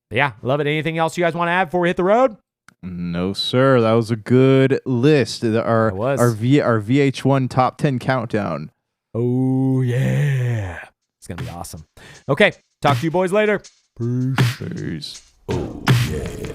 Yeah, love it. Anything else you guys want to add before we hit the road? No, sir. That was a good list. Our VH1 top 10 countdown. Oh, yeah. It's going to be awesome. Okay. Talk to you boys later. Peace. Oh, yeah.